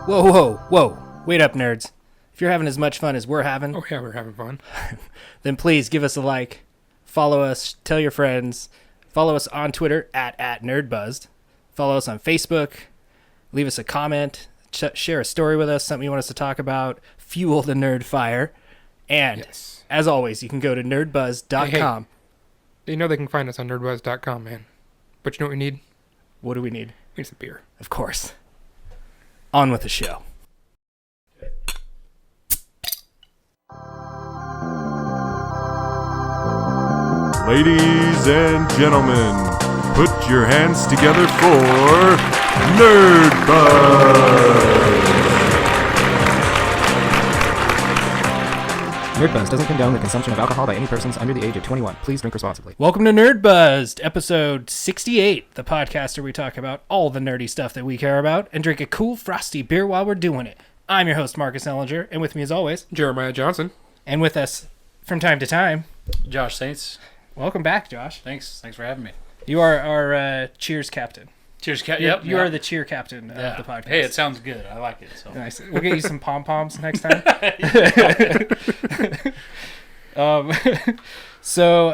Whoa, whoa, whoa. Wait up, nerds. If you're having as much fun as we're having, Oh, yeah, we're having fun. then please give us a like, follow us, tell your friends, follow us on Twitter at Nerdbuzzed, follow us on Facebook, leave us a comment, share a story with us, something you want us to talk about, fuel the nerd fire, and Yes. as always, you can go to nerdbuzzed.com. You know they can find us on nerdbuzzed.com, man. But you know what we need? What do we need? We need some beer. Of course. On with the show. Ladies and gentlemen, put your hands together for Nerdbuzzed! Nerdbuzzed doesn't condone the consumption of alcohol by any persons under the age of 21. Please drink responsibly. Welcome to Nerdbuzzed, episode 68, the podcast where we talk about all the nerdy stuff that we care about and drink a cool, frosty beer while we're doing it. I'm your host, Marcus Ellinger, and with me as always, Jeremiah Johnson. and with us from time to time, Josh Saintz. welcome back, Josh. Thanks for having me. You are our cheers captain. Cheers, You are the cheer captain of the podcast. Hey, it sounds good. I like it. So Nice. We'll get you some pom-poms next time. So,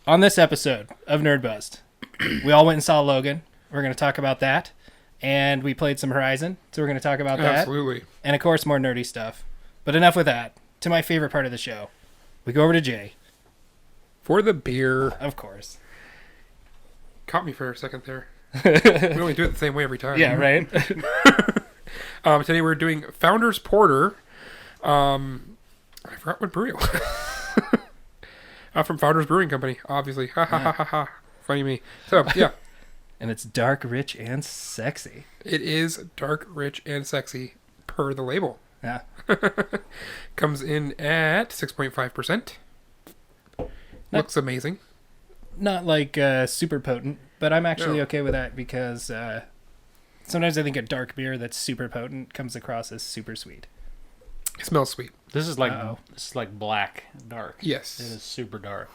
on this episode of Nerdbuzzed, we all went and saw Logan. We're going to talk about that. And we played some Horizon, so we're going to talk about that. Absolutely. And, of course, more nerdy stuff. But enough with that. To my favorite part of the show. We go over to Jay. For the beer. Of course. Caught me for a second there. We only do it the same way every time. Yeah, right? Today we're doing Founders Porter. I forgot what brewery it was. From Founders Brewing Company, obviously. Ha ha ha ha ha. Funny me. So, yeah. And it's dark, rich, and sexy. It is dark, rich, and sexy per the label. Yeah. Comes in at 6.5%. Looks amazing. Not like super potent, but I'm actually No. okay with that because sometimes I think a dark beer that's super potent comes across as super sweet. It smells sweet. this is like Uh-oh. black dark. Yes. It is super dark.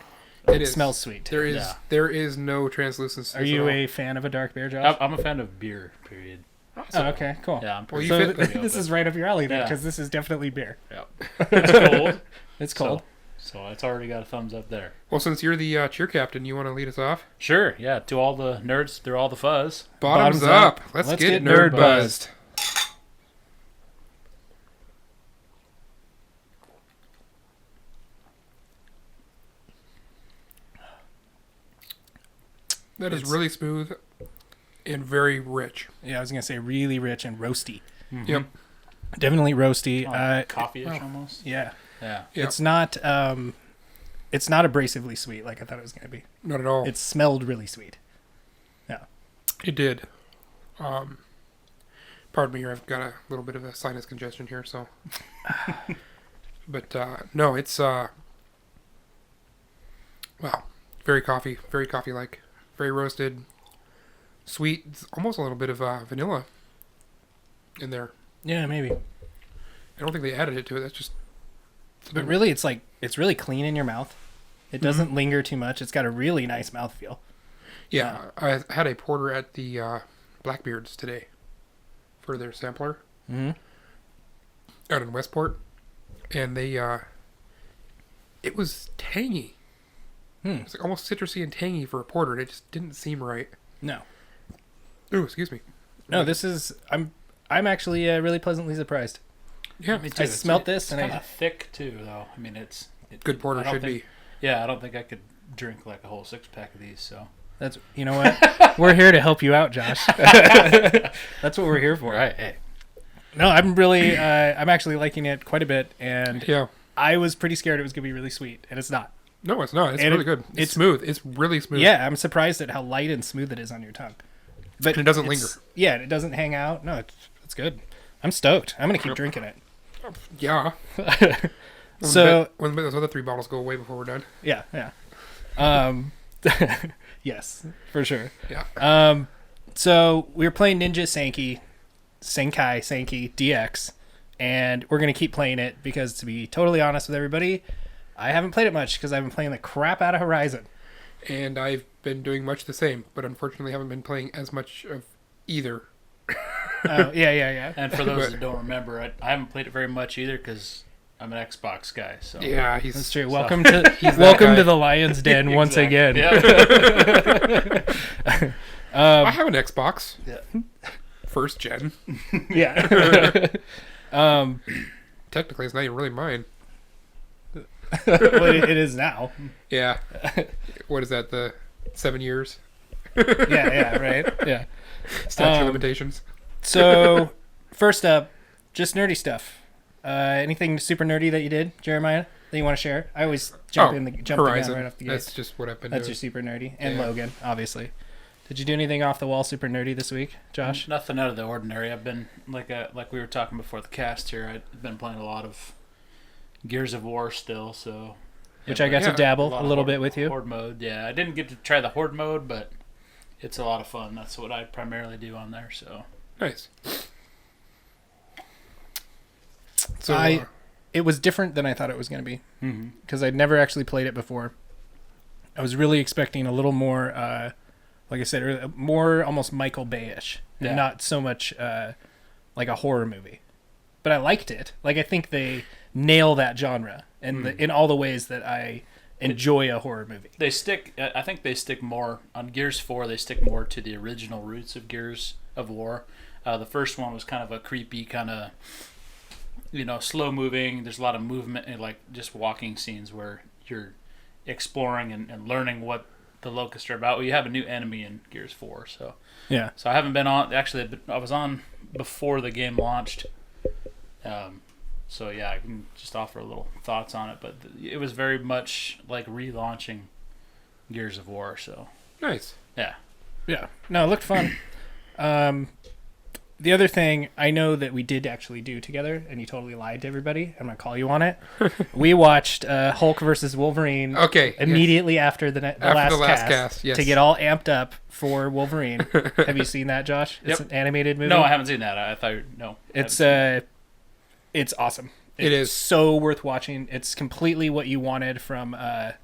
It is. Smells sweet. Yeah. There is no translucency. Are you a fan of a dark beer, Josh? I'm a fan of beer. Period. Oh, okay, cool. Yeah, I'm Well, pretty. you So fit- pretty this open. is right up your alley then, Yeah. because this is definitely beer. Yeah. It's cold. It's cold. So it's already got a thumbs up there. Well, since you're the cheer captain, you want to lead us off? Sure. Yeah. To all the nerds through all the fuzz. Bottoms Bottoms up. up. Let's Let's get get nerd nerd buzzed. That is really smooth and very rich. Yeah, I was gonna say really rich and roasty. Yep. Definitely roasty. Coffee-ish almost. Yeah, Yeah. Yeah. it's not abrasively sweet like I thought it was gonna be. Not at all. It smelled really sweet. It did. Pardon me here. I've got a little bit of a sinus congestion here, so. But no, it's wow, very coffee-like, very roasted, sweet. It's almost a little bit of vanilla in there. Yeah, maybe. I don't think they added it to it. That's just. But really, it's really clean in your mouth. It doesn't linger too much. It's got a really nice mouthfeel. Yeah, I had a porter at the Blackbeards today for their sampler out in Westport, and they it was tangy. It was like almost citrusy and tangy for a porter, and it just didn't seem right. No, Ooh, excuse me. no, this is I'm actually really pleasantly surprised. Yeah, Me too. I smelt this It's and kind I of thick too, though. I mean, it's good porter I don't should think- be. Yeah, I don't think I could drink like a whole 6-pack of these. So that's you know what we're here to help you out, Josh. That's what we're here for. right. Hey. No, I'm really I'm actually liking it quite a bit, and Yeah. I was pretty scared it was gonna be really sweet, and it's not. No, it's not. It's And really it- good. It's it's- smooth. It's really smooth. Yeah, I'm surprised at how light and smooth it is on your tongue. But And it doesn't it's- linger. Yeah, it doesn't hang out. No, it's good. I'm stoked. I'm gonna keep drinking it. Yeah. So when those other 3 bottles go away before we're done. yeah. Yes, for sure. Yeah. So we were playing Ninja Senkai DX, and we're gonna keep playing it because, to be totally honest with everybody, I haven't played it much because I've been playing the crap out of Horizon. And I've been doing much the same, but unfortunately haven't been playing as much of either. Oh, yeah. And for those that don't remember, I haven't played it very much either because I'm an Xbox guy. So Yeah, That's true. So- Welcome to He's that welcome guy. to the Lion's Den once Exactly. again. Yep. I have an Xbox. Yeah. First gen. Yeah. Technically, it's not even really mine. Well, it is now. Yeah. What is that? The 7 years Yeah, right. Yeah. statute of Um, limitations. So, first up, just nerdy stuff. Anything super nerdy that you did, Jeremiah, that you want to share? I always jump the gun Horizon. right off the gate. That's just what I've been That's doing. your super nerdy. And Yeah. Logan, obviously. Did you do anything off the wall super nerdy this week, Josh? Nothing out of the ordinary. I've been like we were talking before the cast here. I've been playing a lot of Gears of War still, so Which I got Yeah, to dabble lot a of little horde- bit with you. Horde mode. Yeah, I didn't get to try the horde mode, but it's a lot of fun. That's what I primarily do on there. So Nice. So, It was different than I thought it was going to be mm-hmm. because I'd never actually played it before. I was really expecting a little more, like I said, earlier, more almost Michael Bay-ish, and Yeah. not so much like a horror movie. But I liked it. Like, I think they nail that genre and in all the ways that I enjoy a horror movie. they stick. I think they stick more on Gears 4. They stick more to the original roots of Gears of War. The first one was kind of a creepy kind of, slow moving. There's a lot of movement and like just walking scenes where you're exploring and learning what the locusts are about. Well, you have a new enemy in Gears 4, so Yeah. I haven't been on. Actually, I was on before the game launched. So yeah, I can just offer a little thoughts on it, but it was very much like relaunching Gears of War. So nice. yeah, Yeah. No, it looked fun. The other thing I know that we did actually do together, and you totally lied to everybody. I'm going to call you on it. We watched Hulk versus Wolverine Okay. immediately after the After last, cast, yes. to get all amped up for Wolverine. Have you seen that, Josh? It's Yep. an animated movie. no, I haven't seen that. I thought no. It's awesome. It is. so worth watching. It's completely what you wanted from a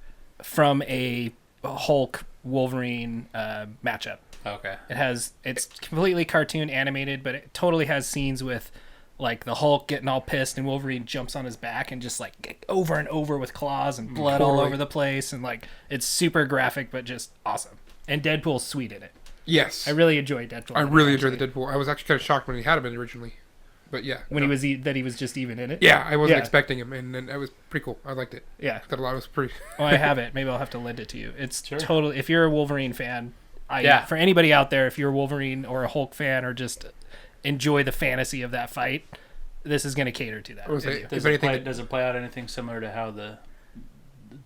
Hulk Wolverine matchup. Okay. It's completely cartoon animated, but it totally has scenes with like the Hulk getting all pissed and Wolverine jumps on his back and just like over and over with claws and blood all Totally. over the place, and like it's super graphic but just awesome. And Deadpool's sweet in it. Yes. I really enjoyed Deadpool. I really enjoyed the Deadpool. I was actually kind of shocked when he had him in originally. But yeah. when he was that he was just even in it. Yeah, I wasn't Yeah. expecting him, and it was pretty cool. I liked it. Yeah. That a lot was pretty. Well, I have it. Maybe I'll have to lend it to you. It's Sure. totally. If you're a Wolverine fan, Yeah. For anybody out there, if you're a Wolverine or a Hulk fan, or just enjoy the fantasy of that fight, this is going to cater to that. I was in like- you. Does If it, anything, play, does it play out anything similar to how the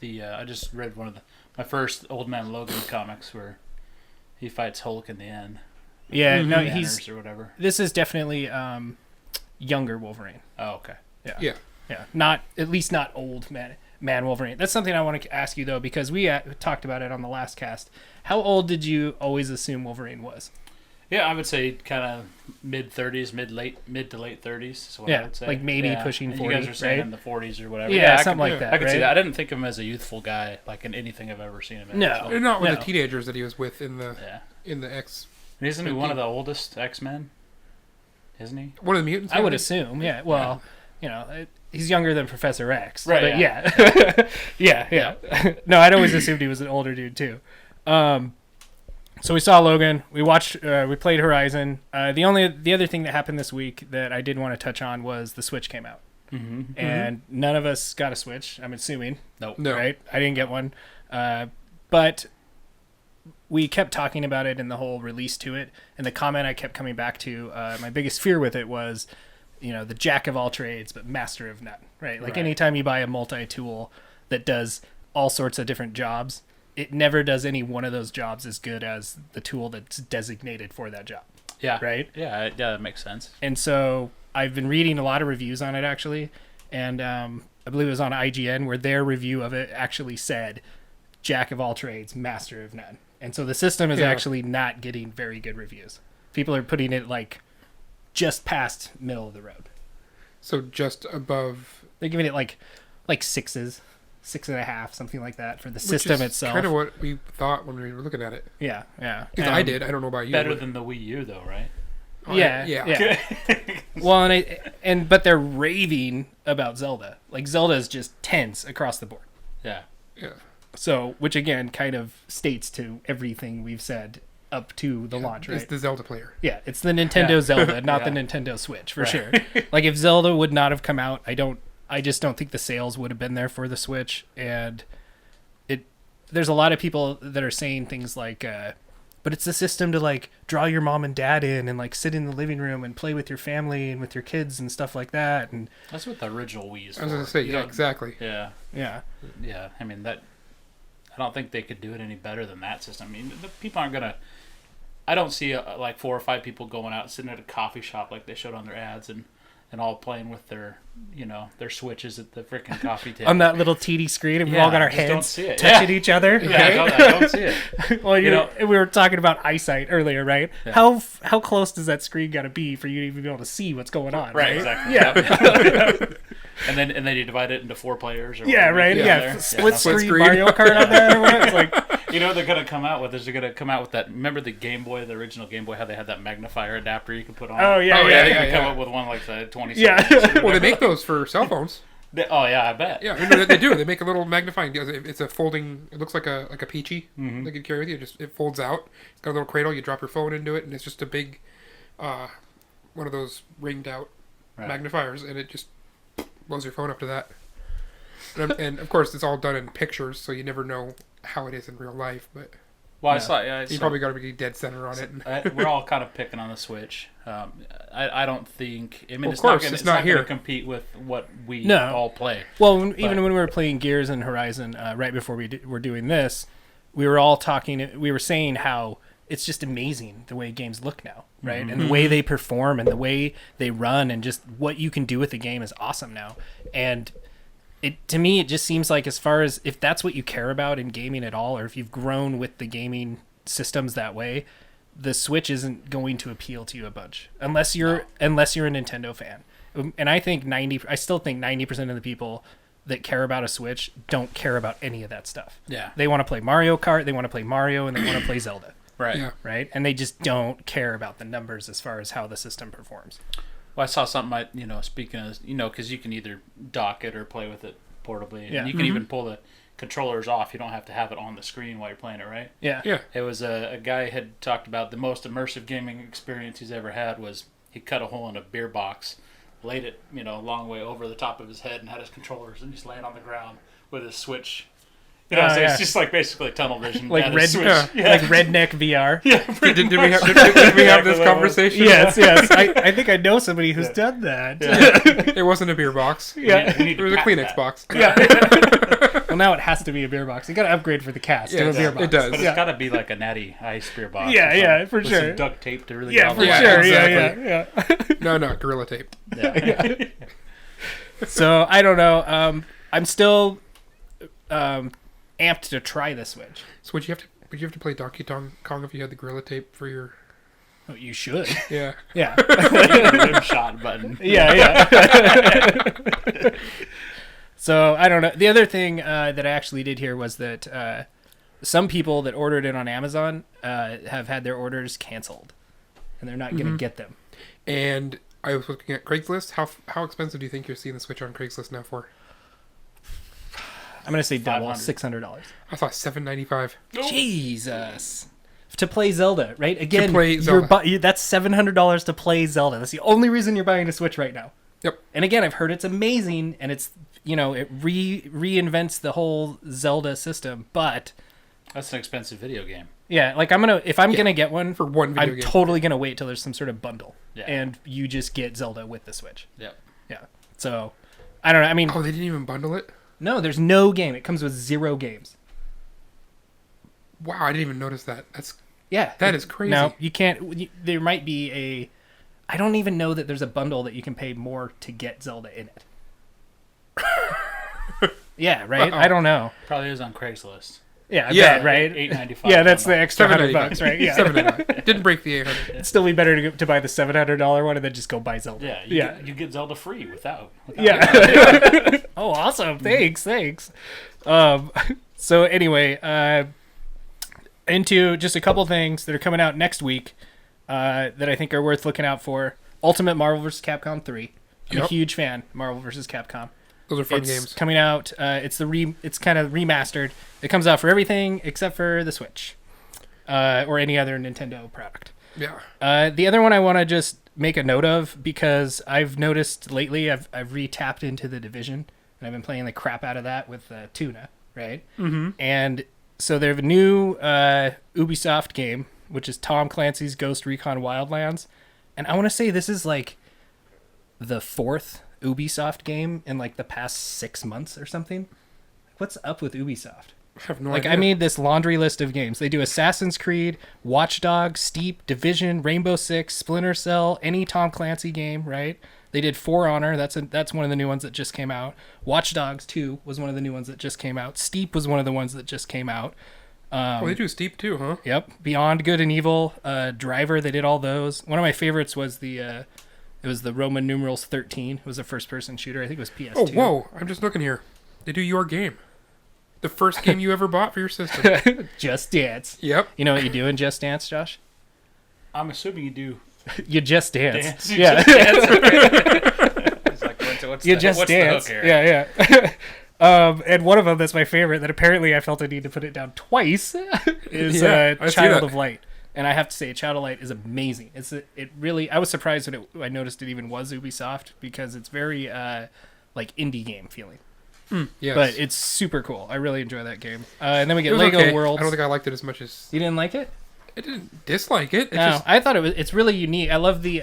I just read one of my first Old Man Logan comics where he fights Hulk in the end. Yeah, no, Banners he's. or whatever. This is definitely younger Wolverine. Oh, okay. yeah. Yeah, at least not old man Wolverine. That's something I want to ask you though, because we talked about it on the last cast. How old did you always assume Wolverine was? Yeah, I would say kind of mid-30s, mid to late 30s is what I Yeah, would say. like maybe pushing And 40, You guys are saying right? in the 40s or whatever. Yeah, I something could, like that. I could see right? that. I didn't think of him as a youthful guy, like in anything I've ever seen him in. No. so, Not with No. the teenagers that he was with in the yeah. X. And isn't he one of the oldest X-Men? Isn't he? One of the mutants. I would think? assume. Yeah. Well, he's younger than Professor X. Right, But yeah. No, I'd always assumed he was an older dude too. So we saw Logan. We watched. We played Horizon. The other thing that happened this week that I did want to touch on was the Switch came out, and none of us got a Switch. I'm assuming. Nope. No. Right? I didn't get one, but we kept talking about it and the whole release to it. And the comment I kept coming back to, my biggest fear with it was, the jack of all trades but master of none. Right? Like Right. anytime you buy a multi-tool that does all sorts of different jobs, it never does any one of those jobs as good as the tool that's designated for that job. Yeah. Right? Yeah, that makes sense. And so I've been reading a lot of reviews on it actually, and I believe it was on IGN where their review of it actually said jack of all trades, master of none. And so the system is Yeah. actually not getting very good reviews. People are putting it like just past middle of the road. So just above. They're giving it like 6s, 6.5, something like that for the system itself. Kind of what we thought when we were looking at it. Yeah. Because I did. I don't know about you. Better but- than the Wii U, though, right? Yeah. Well, but they're raving about Zelda. Like Zelda is just tense across the board. Yeah. So, which again kind of states to everything we've said up to the launch, right? It's the Zelda player. Yeah, it's the Nintendo Zelda, not the Nintendo Switch, for sure. Like if Zelda would not have come out, I just don't think the sales would have been there for the Switch. And there's a lot of people that are saying things like, but it's a system to like draw your mom and dad in and like sit in the living room and play with your family and with your kids and stuff like that. And that's what the original Wii is for. I was going to say, yeah, exactly. Yeah. Yeah. Yeah. I mean, I don't think they could do it any better than that system. I mean, the people aren't going to. I don't see like 4 or 5 people going out sitting at a coffee shop like they showed on their ads and all playing with their Switches at the freaking coffee table on that little TD screen, and we all got our heads touching each other. Yeah, I don't see it. Well, you know, we were talking about eyesight earlier, right? Yeah. How close does that screen got to be for you to even be able to see what's going on? Right, exactly. Yeah. and then you divide it into 4 players. Or right. Yeah, split screen Mario Kart on that. Or what? It's like, you know what they're gonna come out with? Is they're gonna come out with that. Remember the Game Boy, the original Game Boy, how they had that magnifier adapter you could put on? Oh yeah, They come up with one like the 20. Yeah. Well, they make those for cell phones. I bet. Yeah, they do. They make a little magnifying. It's a folding. It looks like a Peachy. They can carry with you. It folds out. It's got a little cradle. You drop your phone into it, and it's just a big, one of those ringed out magnifiers, and it just blows your phone up to that. And of course, it's all done in pictures, so you never know how it is in real life. But you probably got to be dead center on it. We're all kind of picking on the Switch. I don't think. I mean, of course, it's not going to compete with what we all play. Well, even when we were playing Gears and Horizon, right before we were doing this, we were all talking. We were saying how it's just amazing the way games look now, right? Mm-hmm. And the way they perform and the way they run and just what you can do with the game is awesome now. And to me, it just seems like, as far as if that's what you care about in gaming at all, or if you've grown with the gaming systems that way, the Switch isn't going to appeal to you a bunch unless you're a Nintendo fan. And I still think 90% of the people that care about a Switch don't care about any of that stuff. Yeah. They want to play Mario Kart, they want to play Mario, and they want to play Zelda. Right. Yeah. Right? And they just don't care about the numbers as far as how the system performs. Well, I saw something, speaking of, because you can either dock it or play with it portably. And you can even pull the controllers off. You don't have to have it on the screen while you're playing it, right? Yeah. It was a guy had talked about the most immersive gaming experience he's ever had was he cut a hole in a beer box, laid it, a long way over the top of his head and had his controllers and just laying on the ground with his Switch. It's just like basically tunnel vision. Like like redneck VR. Yeah. Did we have this conversation? Yes. I think I know somebody who's done that. Yeah. It wasn't a beer box. Yeah. It was a Kleenex box. Yeah. Well, now it has to be a beer box. You got to upgrade for the cast to a beer box. It does. But it's got to be like a natty ice beer box. Yeah, for with sure. Some duct tape to really. Yeah, for get sure. Exactly. Yeah. No, Gorilla Tape. Yeah. So I don't know. I'm still amped to try the Switch. So would you have to play Donkey Kong if you had the Gorilla Tape for your? Oh, you should. Yeah. Yeah. Rim shot button. Yeah. So I don't know. The other thing that I actually did hear was that some people that ordered it on Amazon have had their orders canceled, and they're not going to get them. And I was looking at Craigslist. How expensive do you think you're seeing the Switch on Craigslist now for? I'm going to say double, $600. I thought $795. Jesus. To play Zelda, right? Again, to play Zelda. That's $700 to play Zelda. That's the only reason you're buying a Switch right now. Yep. And again, I've heard it's amazing, and it's, it reinvents the whole Zelda system, but... That's an expensive video game. Yeah, like if I'm going to get one, for one video I'm game. Totally going to wait till there's some sort of bundle. Yeah. And you just get Zelda with the Switch. Yep. Yeah. So, I don't know. I mean... Oh, they didn't even bundle it? No, there's no game. It comes with 0 games. Wow, I didn't even notice that. That is crazy. No, you can't. There might be I don't even know that there's a bundle that you can pay more to get Zelda in it. Yeah, right? Wow. I don't know. Probably is on Craigslist. Yeah, I bet, right? $8.95. Yeah, that's the extra $100, right? Yeah. $799. Didn't break the 800. It'd still be better to buy the $700 one and then just go buy Zelda. Yeah, you get Zelda free without yeah. Oh, awesome. Thanks. So anyway, into just a couple things that are coming out next week. that I think are worth looking out for. Ultimate Marvel vs. Capcom 3. I'm a huge fan of Marvel vs. Capcom. Those are fun It's games. coming out. It's kind of remastered. It comes out for everything except for the Switch, or any other Nintendo product. Yeah. The other one I want to just make a note of, because I've noticed lately I've re-tapped into The Division, and I've been playing the crap out of that with Tuna, right? Mm-hmm. And so they have a new Ubisoft game, which is Tom Clancy's Ghost Recon Wildlands, and I want to say this is like the 4th Ubisoft game in like the past 6 months or something. What's up with Ubisoft? I have no idea. I made this laundry list of games. They do Assassin's Creed, Watch Dogs, Steep, Division, Rainbow Six, Splinter Cell, any Tom Clancy game, right? They did For Honor. That's one of the new ones that just came out. Watch Dogs 2 was one of the new ones that just came out. Steep was one of the ones that just came out. They do Steep too, huh? Yep. Beyond Good and Evil, Driver, they did all those. One of my favorites was it was the Roman numerals 13. It was a first-person shooter. I think it was PS2. Oh, whoa. I'm just looking here. They do Your Game. The first game you ever bought for your system. Just Dance. Yep. You know what you do in Just Dance, Josh? I'm assuming you do. You just dance. You Yeah. just dance, right? It's like, what's You the, just what's dance. The hook here? Yeah. And one of them that's my favorite, that apparently I felt I need to put it down twice, is Yeah, I see Child that. of Light. And I have to say, Child of Light is amazing. It really, I was surprised when I noticed it even was Ubisoft, because it's very like indie game feeling. Yes. But it's super cool. I really enjoy that game. And then we It get was Lego okay. Worlds. I don't think I liked it as much as... You didn't like it? I didn't dislike it. It's No, just... I thought it's really unique. I love the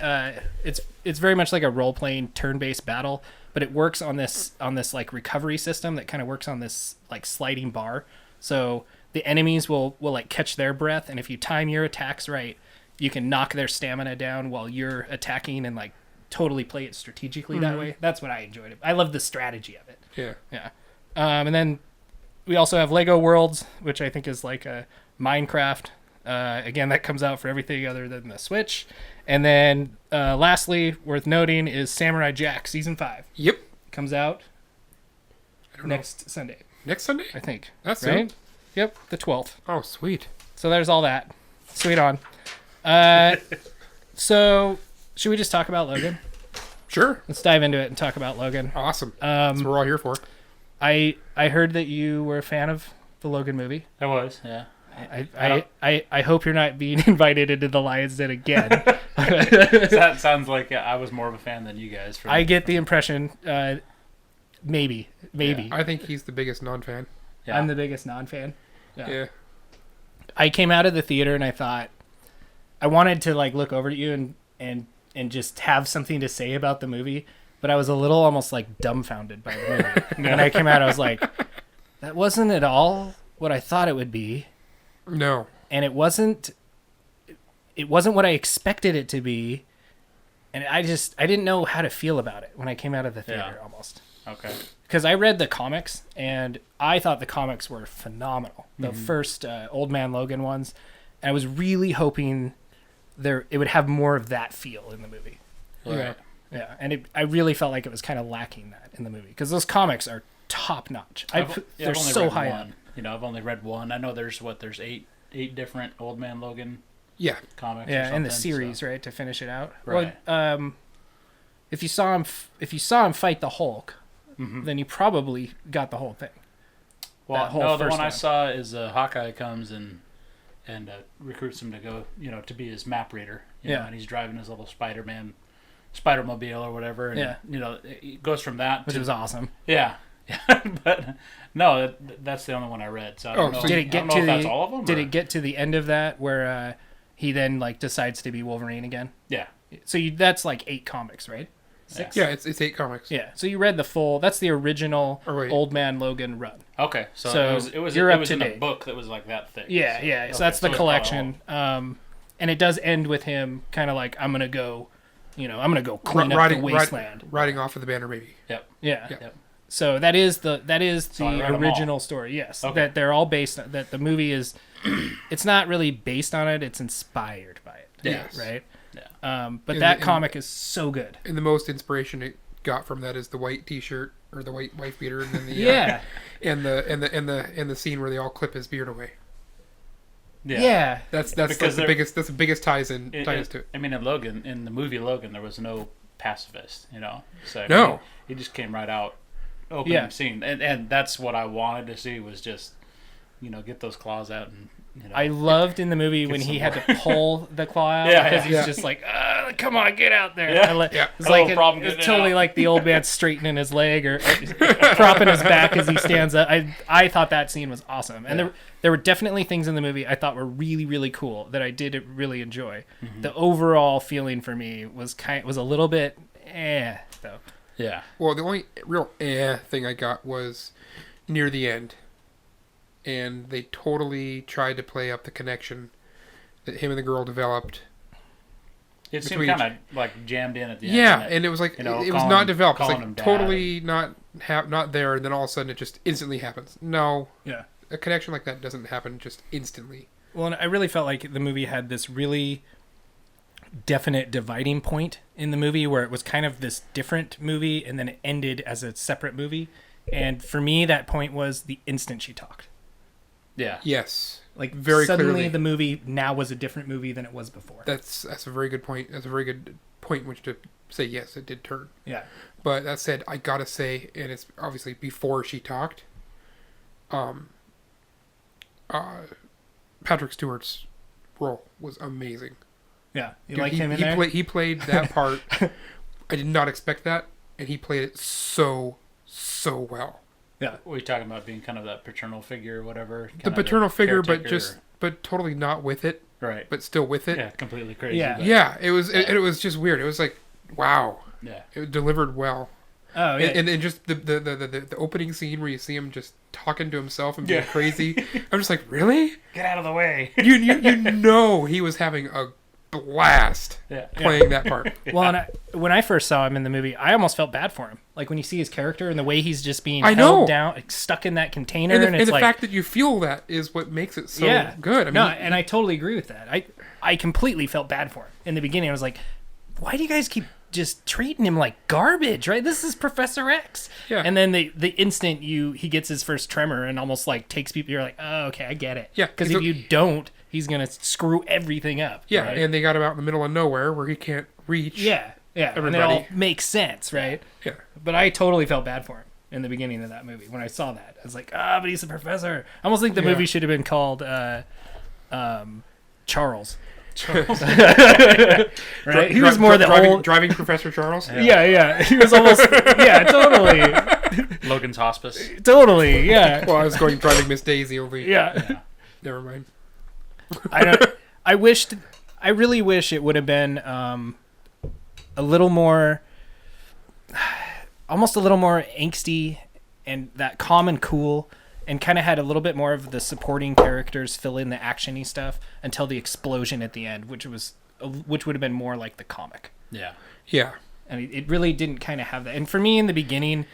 it's very much like a role playing turn based battle, but it works on this like recovery system that kind of works on this like sliding bar. So the enemies will like catch their breath, and if you time your attacks right, you can knock their stamina down while you're attacking, and like totally play it strategically that way. That's what I enjoyed. I love the strategy of it. Yeah. Yeah. And then we also have Lego Worlds, which I think is like a Minecraft. Again, that comes out for everything other than the Switch. And then lastly, worth noting, is Samurai Jack Season 5. Yep. Comes out I don't know. next Sunday, Next Sunday? I think. That's right? soon. Yep, the 12th. Oh, sweet. So there's all that. Sweet on. So should we just talk about Logan? Sure. Let's dive into it and talk about Logan. Awesome. That's what we're all here for. I heard that you were a fan of the Logan movie. I was, yeah. I hope you're not being invited into the Lion's Den again. That sounds like I was more of a fan than you guys. I get the impression, maybe. I think he's the biggest non-fan. Yeah. I'm the biggest non-fan. Yeah. I came out of the theater and I thought, I wanted to like look over at you and just have something to say about the movie, but I was a little almost like dumbfounded by the movie. And when I came out, I was like, that wasn't at all what I thought it would be. No. And it wasn't what I expected it to be, and I didn't know how to feel about it when I came out of the theater. Almost. Okay. Because I read the comics, and I thought the comics were phenomenal. The first Old Man Logan ones, and I was really hoping it would have more of that feel in the movie. Right. Yeah, and I really felt like it was kind of lacking that in the movie, because those comics are top notch. They're I've only so read high one. up. You know, I've only read one. I know there's eight different Old Man Logan Yeah. comics. or Yeah, in the something, series, so. right, to finish it out. Right. Well, if you saw him fight the Hulk, then you probably got the whole thing. Well, that whole no, the first one I one. saw is Hawkeye comes and recruits him to go, to be his map reader. You know, and he's driving his little Spider-Mobile or whatever. And, it goes from that Which to, was awesome. Yeah. But no, that's the only one I read. So I don't know. Did it I get don't know to if that's the? all of them? Did or- it get to the end of that where he then like decides to be Wolverine again? Yeah. So that's like 8 comics, right? 6. Yeah, it's 8 comics. Yeah. So you read the full. That's the original Oh, wait. Old Man Logan run. Okay. So, So it was you're it up was to in a date. book that was like that thick. Yeah, so, yeah. So okay, that's the it's called collection. And it does end with him kind of like, I'm gonna go clean up the wasteland. Riding off of the banner baby. Yep. Yeah. Yep. So that is I the read 'em all. original story. Yes, Okay. that they're all based on, that the movie is. It's not really based on it; it's inspired by it. Yes. Right. Yeah. But And that the- comic is so good. And the most inspiration it got from that is the white T-shirt or the white wife beater, and then the Yeah. and the scene where they all clip his beard away. Yeah. That's Because the biggest. That's the biggest ties to it. I mean, in the movie Logan, there was no pacifist, you know. So No. he just came right out, opening scene, and that's what I wanted to see was just, you know, get those claws out and. You know, I loved in the movie when he had to pull the claw out because he's just like, come on, get out there. It's like it's totally like the old man straightening his leg or propping his back as he stands up. I thought that scene was awesome, and there were definitely things in the movie I thought were really, really cool that I did really enjoy. Mm-hmm. The overall feeling for me was a little bit though. Yeah. Well, the only real thing I got was near the end. And they totally tried to play up the connection that him and the girl developed. It seemed kind of like jammed in at the end. Yeah, and it was like, you know, it was not developed. It's like totally not there, and then all of a sudden it just instantly happens. No. Yeah. A connection like that doesn't happen just instantly. Well, and I really felt like the movie had this really definite dividing point in the movie where it was kind of this different movie, and then it ended as a separate movie. And for me, that point was the instant she talked. Yeah. Yes. Like very suddenly clearly. the movie now was a different movie than it was before. That's a very good point. That's a very good point in which to say yes, it did turn. Yeah. But that said, I gotta say, and it's obviously before she talked, Patrick Stewart's role was amazing. Yeah. You Dude, like him in there? He played that part. I did not expect that, and he played it so well. Yeah. Were you talking about being kind of that paternal figure or whatever? The paternal figure, but totally not with it. Right. But still with it. Yeah, completely crazy. Yeah. But, Yeah, it was just weird. It was like, wow. Yeah. It delivered well. Oh, yeah. And just the opening scene where you see him just talking to himself and being crazy. I'm just like, really? Get out of the way. You know he was having a blast playing that part. Well, and when I first saw him in the movie, I almost felt bad for him. Like when you see his character and the way he's just being held down, like, stuck in that container, and it's the like, fact that you feel that is what makes it so good. I mean, and I totally agree with that. I completely felt bad for him in the beginning. I was like, why do you guys keep just treating him like garbage? Right? This is Professor X. Yeah. And then the instant he gets his first tremor and almost like takes people, you're like, oh, okay, I get it. Yeah. Because if you don't, he's gonna screw everything up. Yeah, right? and they got him out in the middle of nowhere where he can't reach. Yeah, everybody. and it all makes sense, right? Yeah. But I totally felt bad for him in the beginning of that movie when I saw that. I was like, but he's a professor. I almost think the movie should have been called Charles. Right? He was more the old driving Professor Charles. Yeah. He was almost totally. Logan's Hospice. Totally, yeah. Well, I was going driving Miss Daisy over. Yeah. Never mind. I really wish it would have been a little more, almost a little more angsty and that calm and cool, and kind of had a little bit more of the supporting characters fill in the actiony stuff until the explosion at the end, which would have been more like the comic. Yeah. Yeah. I mean, it really didn't kind of have that. And for me in the beginning,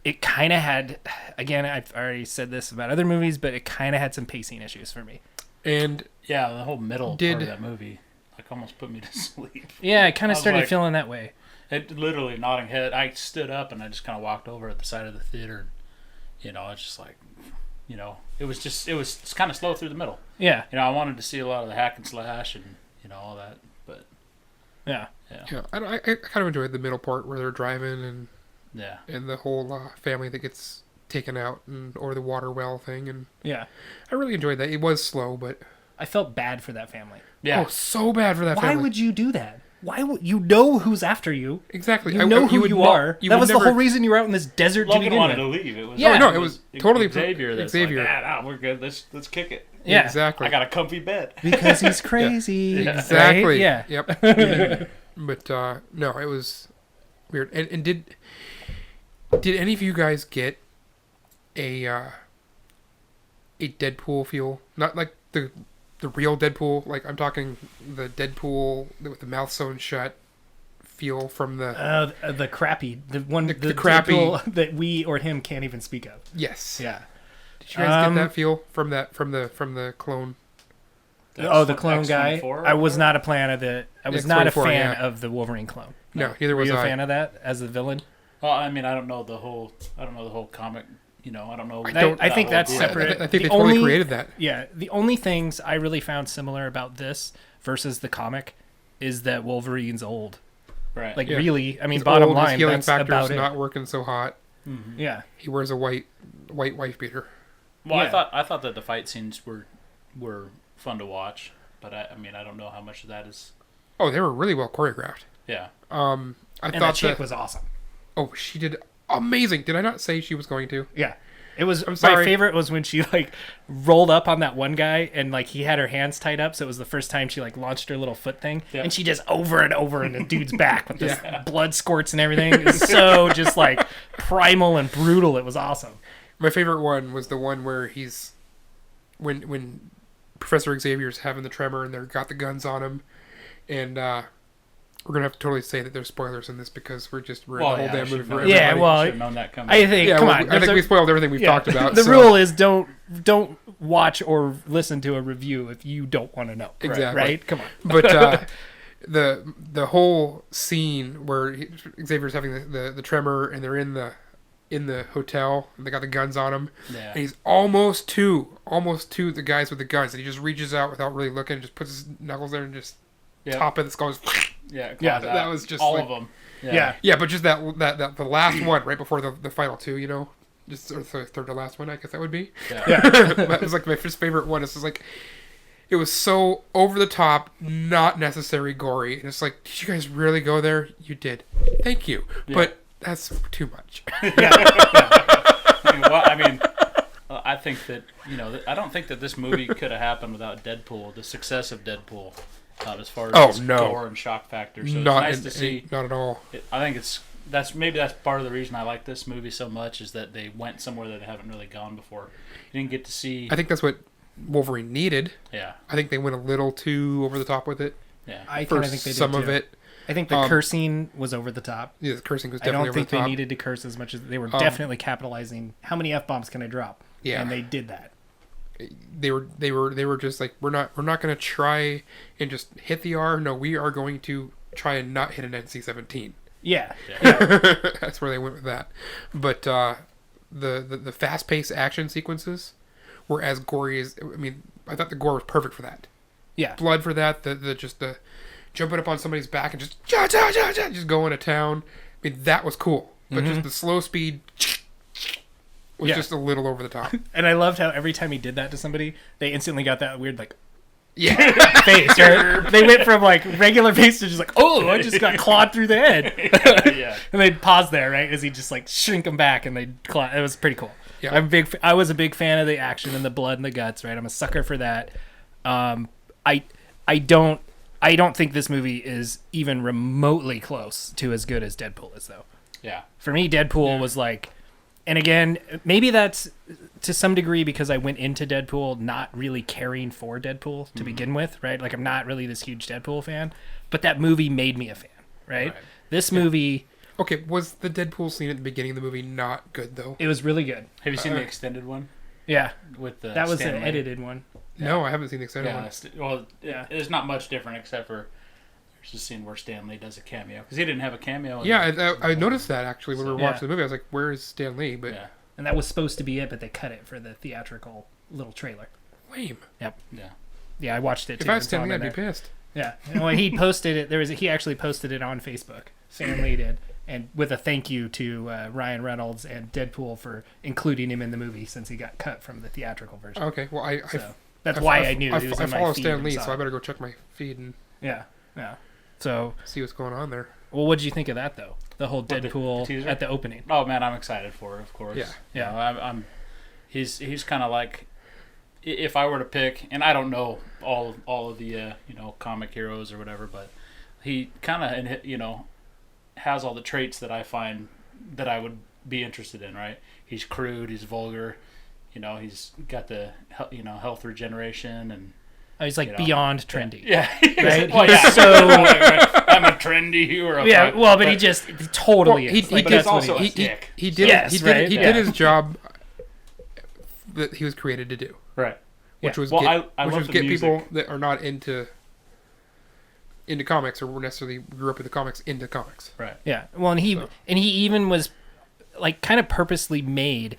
it kind of had, again, I've already said this about other movies, but it kind of had some pacing issues for me. And yeah, the whole middle part of that movie like almost put me to sleep. Yeah, I kind of started feeling that way. It literally nodding head. I stood up and I just kind of walked over at the side of the theater. You know, it's just like, you know, it was kind of slow through the middle. Yeah. You know, I wanted to see a lot of the hack and slash and, you know, all that, but. Yeah. I kind of enjoyed the middle part where they're driving and the whole family that gets taken out or the water well thing. And yeah. I really enjoyed that. It was slow, but. I felt bad for that family. Yeah. Oh, so bad for that family. Why would you do that? Why would you know who's after you? Exactly. You know who you are. That was the whole reason you were out in this desert to begin with. Logan wanted to leave. It was it was totally Xavier. That's Xavier. Like, we're good. Let's kick it. Yeah, exactly. I got a comfy bed because he's crazy. Yeah. Exactly. Right? Yeah. Yep. But no, it was weird. And did any of you guys get a Deadpool feel? Not like the real Deadpool, like I'm talking the Deadpool with the mouth sewn shut feel from the crappy, the crappy Deadpool that we or him can't even speak of. Yes. Yeah. Did you guys get that feel from the clone? The clone guy. I was not a fan of not a fan of the Wolverine clone. No, neither was I. Were you a fan of that as the villain? Well, I mean, I don't know the whole comic I don't know. I think that's separate. I think they The totally only- created that. Yeah, the only things I really found similar about this versus the comic is that Wolverine's old. Right. Like Yeah. really, I mean, His bottom old, line, his healing that's factor's about it. not working so hot. Yeah, He wears a white wife beater. Well, Yeah. I thought that the fight scenes were fun to watch, but I mean, I don't know how much of that is. Oh, they were really well choreographed. Yeah. I and thought that chick was awesome. Oh, she did amazing. Did I not say she was going to? Yeah. It was I'm my sorry. favorite was when she like rolled up on that one guy and like he had her hands tied up, so it was the first time she like launched her little foot thing, Yeah. and she just over and over in the dude's back with this blood squirts and everything. It was so just like primal and brutal. It was awesome. My favorite one was the one where he's when Professor Xavier's having the tremor and they've got the guns on him, and we're gonna have to totally say that there's spoilers in this because we're in the whole damn movie for everybody. Yeah, well, Should have known that coming. I think. Yeah, Come well, on, I think we spoiled everything we've talked about. The so- rule is don't watch or listen to a review if you don't want to know. Exactly. Right? Come on. But the whole scene where Xavier's having the tremor and they're in the hotel and they got the guns on him, Yeah. and he's almost to the guys with the guns, and he just reaches out without really looking, and just puts his knuckles there and just top of the skull. Yeah. Yeah, claws that out. was just all like- of them. Yeah. Yeah, but just that the last one right before the final two, just or the third to last one, I guess that would be. Yeah. That was like my first favorite one. It's just like it was so over the top, not necessary gory, and it's like, did you guys really go there? You did. Thank you, but that's too much. I mean, I think that I don't think that this movie could have happened without Deadpool. The success of Deadpool, as far as its gore and shock factor. So not it's nice to see. Not at all. I think that's part of the reason I like this movie so much is that they went somewhere that they haven't really gone before. You didn't get to see. I think that's what Wolverine needed. Yeah. I think they went a little too over the top with it. Yeah. I For kind of think they did some of too. it. I think the cursing was over the top. Yeah, the cursing was I definitely don't over think the top. they needed to curse as much as they were definitely capitalizing. How many F-bombs can I drop? Yeah. And they did that. They were just like, we're not going to try and just hit the R. No, we are going to try and not hit an NC-17. Yeah. That's where they went with that. But the fast-paced action sequences were as gory as, I mean, I thought the gore was perfect for that. Yeah. Blood for that, the jumping up on somebody's back and just going to town. I mean, that was cool. But just the slow speed was just a little over the top. And I loved how every time he did that to somebody, they instantly got that weird like Yeah. face. Right? They went from like regular face to just like, oh, I just got clawed through the head. Yeah. And they'd pause there, right? As he just like shrink them back and they'd claw. It was pretty cool. Yeah. I was a big fan of the action and the blood and the guts, right? I'm a sucker for that. I don't think this movie is even remotely close to as good as Deadpool is, though. Yeah. For me, Deadpool was like, and again, maybe that's to some degree because I went into Deadpool not really caring for Deadpool to begin with, right? Like I'm not really this huge Deadpool fan, but that movie made me a fan, right? This movie, Okay, was the Deadpool scene at the beginning of the movie not good, though? it was really good. Have you seen the extended one Yeah, with the? that was Stan an Lee? edited one. No, I haven't seen the extended one. Well, there's not much different except for there's a scene where Stan Lee does a cameo because he didn't have a cameo. Yeah, I noticed that actually when we were Yeah. watching the movie. I was like, "Where is Stan Lee?" But Yeah. And that was supposed to be it, but they cut it for the theatrical little trailer. lame. Yep. Yeah. Yeah, I watched it too. If I was It's Stan on Lee, I'd there. be pissed. Yeah, and when he posted it, he actually posted it on Facebook. Stan Lee did, and with a thank you to Ryan Reynolds and Deadpool for including him in the movie since he got cut from the theatrical version. Okay, well, So that's why I knew he was I in my follow feed Stan and Lee, saw so I it. better go check my feed and Yeah. So, see what's going on there. well, what did you think of that though? The whole the Deadpool teaser? at the opening. Oh man, I'm excited for it. Of course. Yeah. Yeah. You know, I'm. He's kind of like, if I were to pick, and I don't know all of the comic heroes or whatever, but he kind of has all the traits that I find that I would be interested in. Right? He's crude. He's vulgar. He's got the health regeneration and. Oh, he's like beyond trendy. Yeah. Right? Well, yeah. He's so I'm a trendy hero. yeah. Well, but he just totally Well, he- is. he Like, did that's what also he a is. dick. He did. Yes, he did. right? He Yeah. did his job that he was created to do, Right. which was Well, get, I which love was the get music. people that are not into comics or necessarily grew up with the comics into comics. Right. Yeah. Well, and he even was like kind of purposely made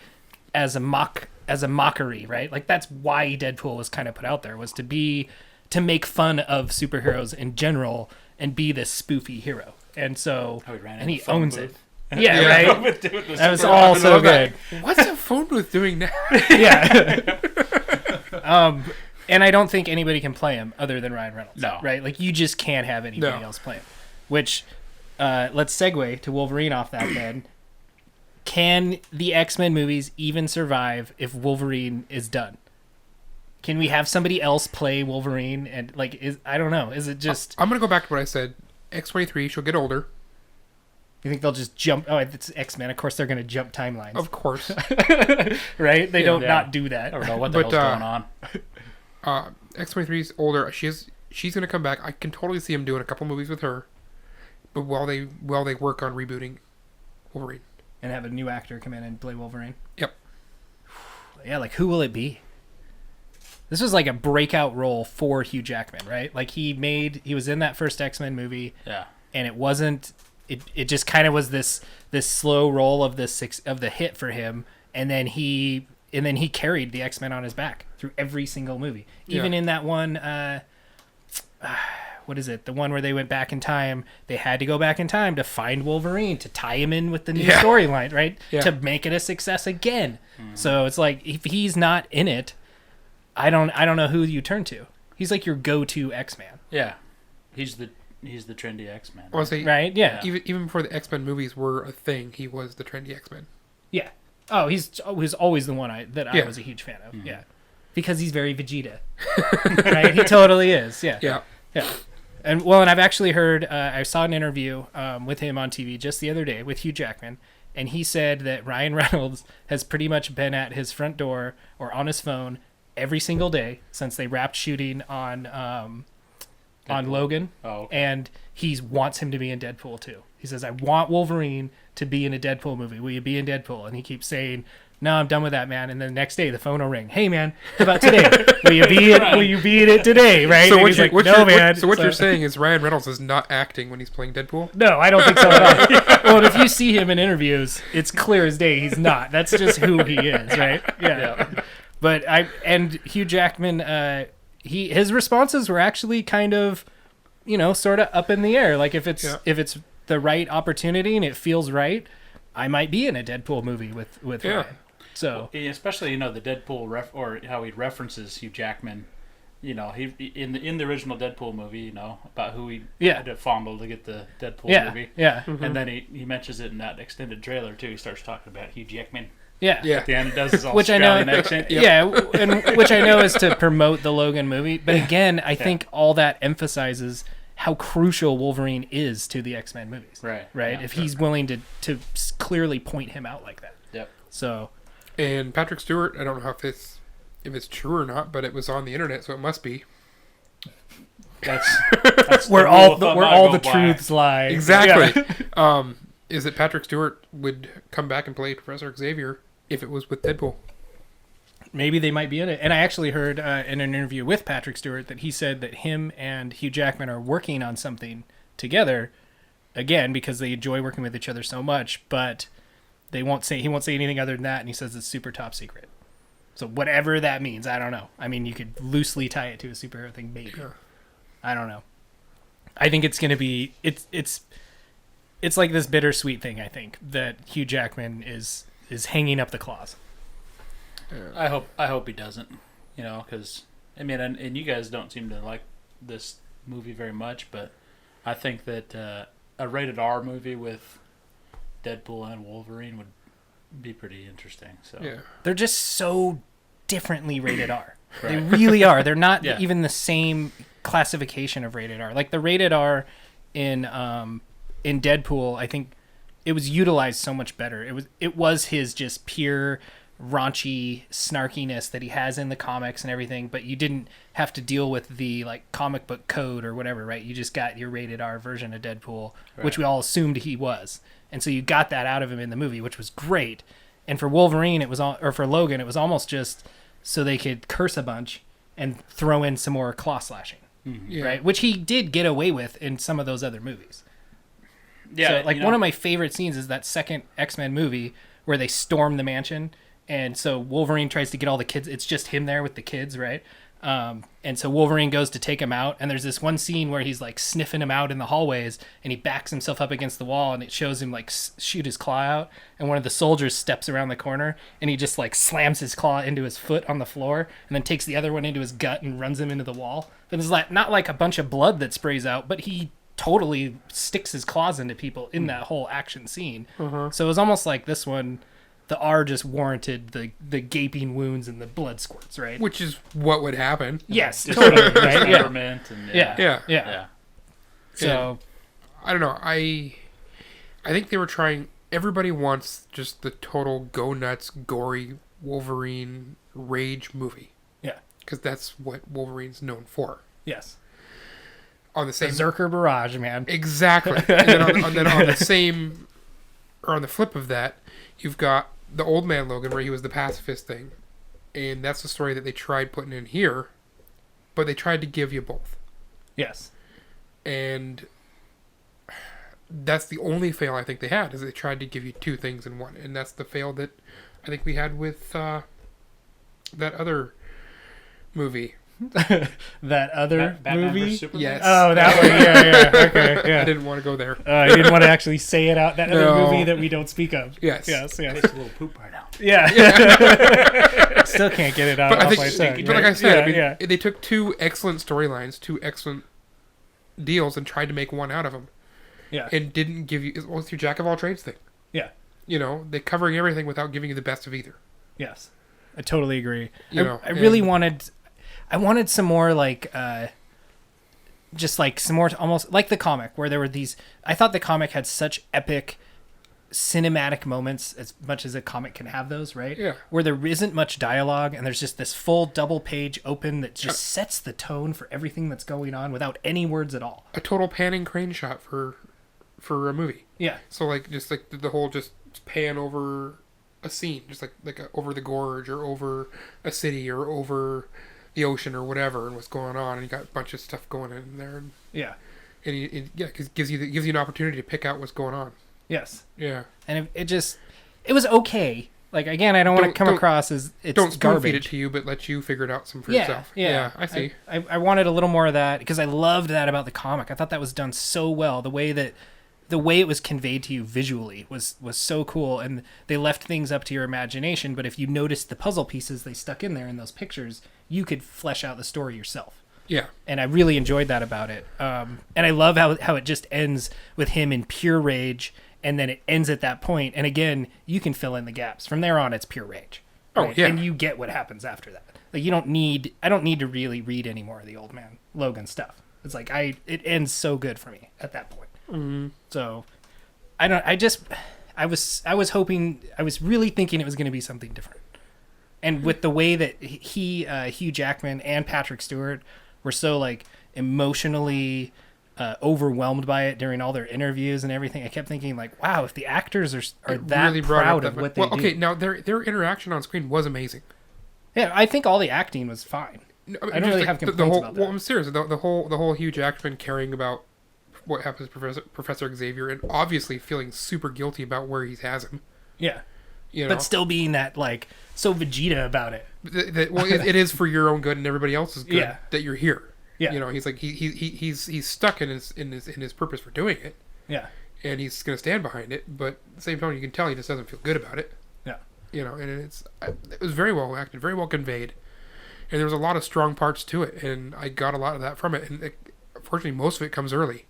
as a mockery, right? Like that's why Deadpool was kind of put out there, was to make fun of superheroes in general and be this spoofy hero. And so and he owns it. Yeah, right. That was all so good. What's a phone booth doing now? Yeah. And I don't think anybody can play him other than Ryan Reynolds. No. Right? Like you just can't have anybody else play him. Which, let's segue to Wolverine off that then. Can the X-Men movies even survive if Wolverine is done? Can we have somebody else play Wolverine? And I don't know. Is it just? I'm gonna go back to what I said. X-23. She'll get older. You think they'll just jump? Oh, it's X-Men. Of course, they're going to jump timelines. Of course. Right? They don't not do that. I don't know what the hell's going on. X-23's older. She's going to come back. I can totally see him doing a couple movies with her. But while they work on rebooting Wolverine. And have a new actor come in and play Wolverine. Yep. Yeah, like who will it be? This was like a breakout role for Hugh Jackman, right? Like he was in that first X-Men movie. Yeah. And it wasn't. It just kind of was this slow roll of the hit for him, and then he carried the X-Men on his back through every single movie. Even in that one, what is it? The one where they went back in time. They had to go back in time to find Wolverine to tie him in with the new storyline, right? Yeah. To make it a success again. Mm-hmm. So it's like if he's not in it, I don't know who you turn to. He's like your go-to X-Man. Yeah, he's the trendy X-Man. Right? Say, right? Yeah. Even before the X-Men movies were a thing, he was the trendy X-Men. Yeah. Oh, he was always the one I was a huge fan of. Mm-hmm. Yeah. Because he's very Vegeta. Right? He totally is. Yeah. Yeah. Yeah. And I've actually heard, I saw an interview with him on TV just the other day with Hugh Jackman, and he said that Ryan Reynolds has pretty much been at his front door or on his phone every single day since they wrapped shooting on Logan, and he wants him to be in Deadpool too. He says, I want Wolverine to be in a Deadpool movie. Will you be in Deadpool? And he keeps saying, no, I'm done with that, man. And then the next day, the phone will ring. Hey, man, how about today? Will you be in it today? Right? So what you're saying is Ryan Reynolds is not acting when he's playing Deadpool? No, I don't think so at all. Well, if you see him in interviews, it's clear as day he's not. That's just who he is, right? Yeah. But Hugh Jackman, his responses were actually kind of, sort of up in the air. Like if it's the right opportunity and it feels right, I might be in a Deadpool movie with Ryan. So especially the Deadpool or how he references Hugh Jackman. He in the original Deadpool movie, about who he had to fondle to get the Deadpool movie. Yeah. Mm-hmm. And then he mentions it in that extended trailer too. He starts talking about Hugh Jackman. Yeah. At the end, it does his Australian accent. And which I know is to promote the Logan movie. But again, I think all that emphasizes how crucial Wolverine is to the X-Men movies. Right. Yeah, if he's willing to clearly point him out like that. Yep. So. And Patrick Stewart, I don't know if it's true or not, but it was on the internet, so it must be. That's where all the truths lie. Exactly. Yeah. Is that Patrick Stewart would come back and play Professor Xavier if it was with Deadpool? Maybe they might be in it. And I actually heard in an interview with Patrick Stewart that he said that him and Hugh Jackman are working on something together, again, because they enjoy working with each other so much, but he won't say anything other than that, and he says it's super top secret. So whatever that means, I don't know. I mean, you could loosely tie it to a superhero thing, maybe. Yeah. I don't know. I think it's going to be... It's like this bittersweet thing, I think, that Hugh Jackman is hanging up the claws. I hope he doesn't, because and you guys don't seem to like this movie very much, but I think that a rated R movie with Deadpool and Wolverine would be pretty interesting. So they're just so differently rated R. Right. They really are. They're not even the same classification of rated R. Like the rated R in Deadpool, I think it was utilized so much better. It was his just pure raunchy snarkiness that he has in the comics and everything, but you didn't have to deal with the comic book code or whatever, right? You just got your rated R version of Deadpool, which we all assumed he was, and so you got that out of him in the movie, which was great. And for Wolverine, for Logan, it was almost just so they could curse a bunch and throw in some more claw slashing, right? Which he did get away with in some of those other movies. Yeah, so one of my favorite scenes is that second X-Men movie where they storm the mansion. And so Wolverine tries to get all the kids. It's just him there with the kids, right? And so Wolverine goes to take him out, and there's this one scene where he's like sniffing him out in the hallways, and he backs himself up against the wall, and it shows him like shoot his claw out, and one of the soldiers steps around the corner, and he just like slams his claw into his foot on the floor, and then takes the other one into his gut and runs him into the wall. And it's like not like a bunch of blood that sprays out, but he totally sticks his claws into people in that whole action scene. So it was almost like this one, the R just warranted the gaping wounds and the blood squirts, right? Which is what would happen. Yes, totally, right? Yeah. And, Yeah. So, I don't know. I think they were trying. Everybody wants just the total go nuts, gory Wolverine rage movie. yeah, Because that's what Wolverine's known for. yes. On the same Berserker barrage, man. Exactly. And then on the same, or on the flip of that, you've got the old man Logan, where he was the pacifist thing, and that's the story that they tried putting in here, but they tried to give you both, Yes. and that's the only fail I think they had, is they tried to give you two things in one, and that's the fail that I think we had with that other movie. That other Batman movie? vs. Superman? Yes. Oh, that one. Yeah. Okay. Yeah. I didn't want to go there. You didn't want to actually say it out. That other No. movie that we don't speak of. Yes. Yes. Takes a little poop right now. Yeah. Still can't get it out But I off think, my tongue. but like I said, yeah. they took two excellent storylines, two excellent deals, and tried to make one out of them. Yeah. And didn't give you, well, it's your jack of all trades thing. Yeah. You know, they're covering everything without giving you the best of either. Yes. I totally agree. You know, I really and- wanted some more like just like some more almost like the comic where there were these. I thought the comic had such epic cinematic moments, as much as a comic can have those, right? Yeah. Where there isn't much dialogue and there's just this full double page open that just sets the tone for everything that's going on without any words at all. A total panning crane shot for a movie. Yeah. So like just like the whole just pan over a scene, just like over the gorge or over a city or over the ocean or whatever, and what's going on, and you got a bunch of stuff going in there, and Yeah. it gives you an opportunity to pick out what's going on. Yes. Yeah. And it was okay. Like again, I don't want to come across as it's don't spoon garbage. feed it to you, but let you figure it out some for Yeah, yourself. yeah. I see. I wanted a little more of that because I loved that about the comic. I thought that was done so well. The way it was conveyed to you visually was so cool, and they left things up to your imagination. But if you noticed the puzzle pieces they stuck in there in those pictures, you could flesh out the story yourself. Yeah. And I really enjoyed that about it. And I love how it just ends with him in pure rage, and then it ends at that point. And again, you can fill in the gaps. From there on, it's pure rage. Oh, right? yeah. And you get what happens after that. Like I don't need to really read any more of the Old Man Logan stuff. It's like it ends so good for me at that point. Mm-hmm. So I was hoping, I was really thinking it was going to be something different. And with the way that Hugh Jackman and Patrick Stewart were so like emotionally overwhelmed by it during all their interviews and everything, I kept thinking like, wow, if the actors are that really brought proud up of that. what they do. Okay, now their interaction on screen was amazing. Yeah, I think all the acting was fine. No, I don't really have complaints about that. Well, I'm serious. The whole Hugh Jackman caring about what happens to Professor Xavier, and obviously feeling super guilty about where he has him. Yeah. You know? But still being that like so Vegeta about it. It is for your own good and everybody else's good Yeah. that you're here. Yeah. You know, he's like he's stuck in his purpose for doing it, Yeah. and he's going to stand behind it. But at the same time, you can tell he just doesn't feel good about it. Yeah. You know, and it was very well acted, very well conveyed, and there was a lot of strong parts to it, and I got a lot of that from it. And unfortunately, most of it comes early.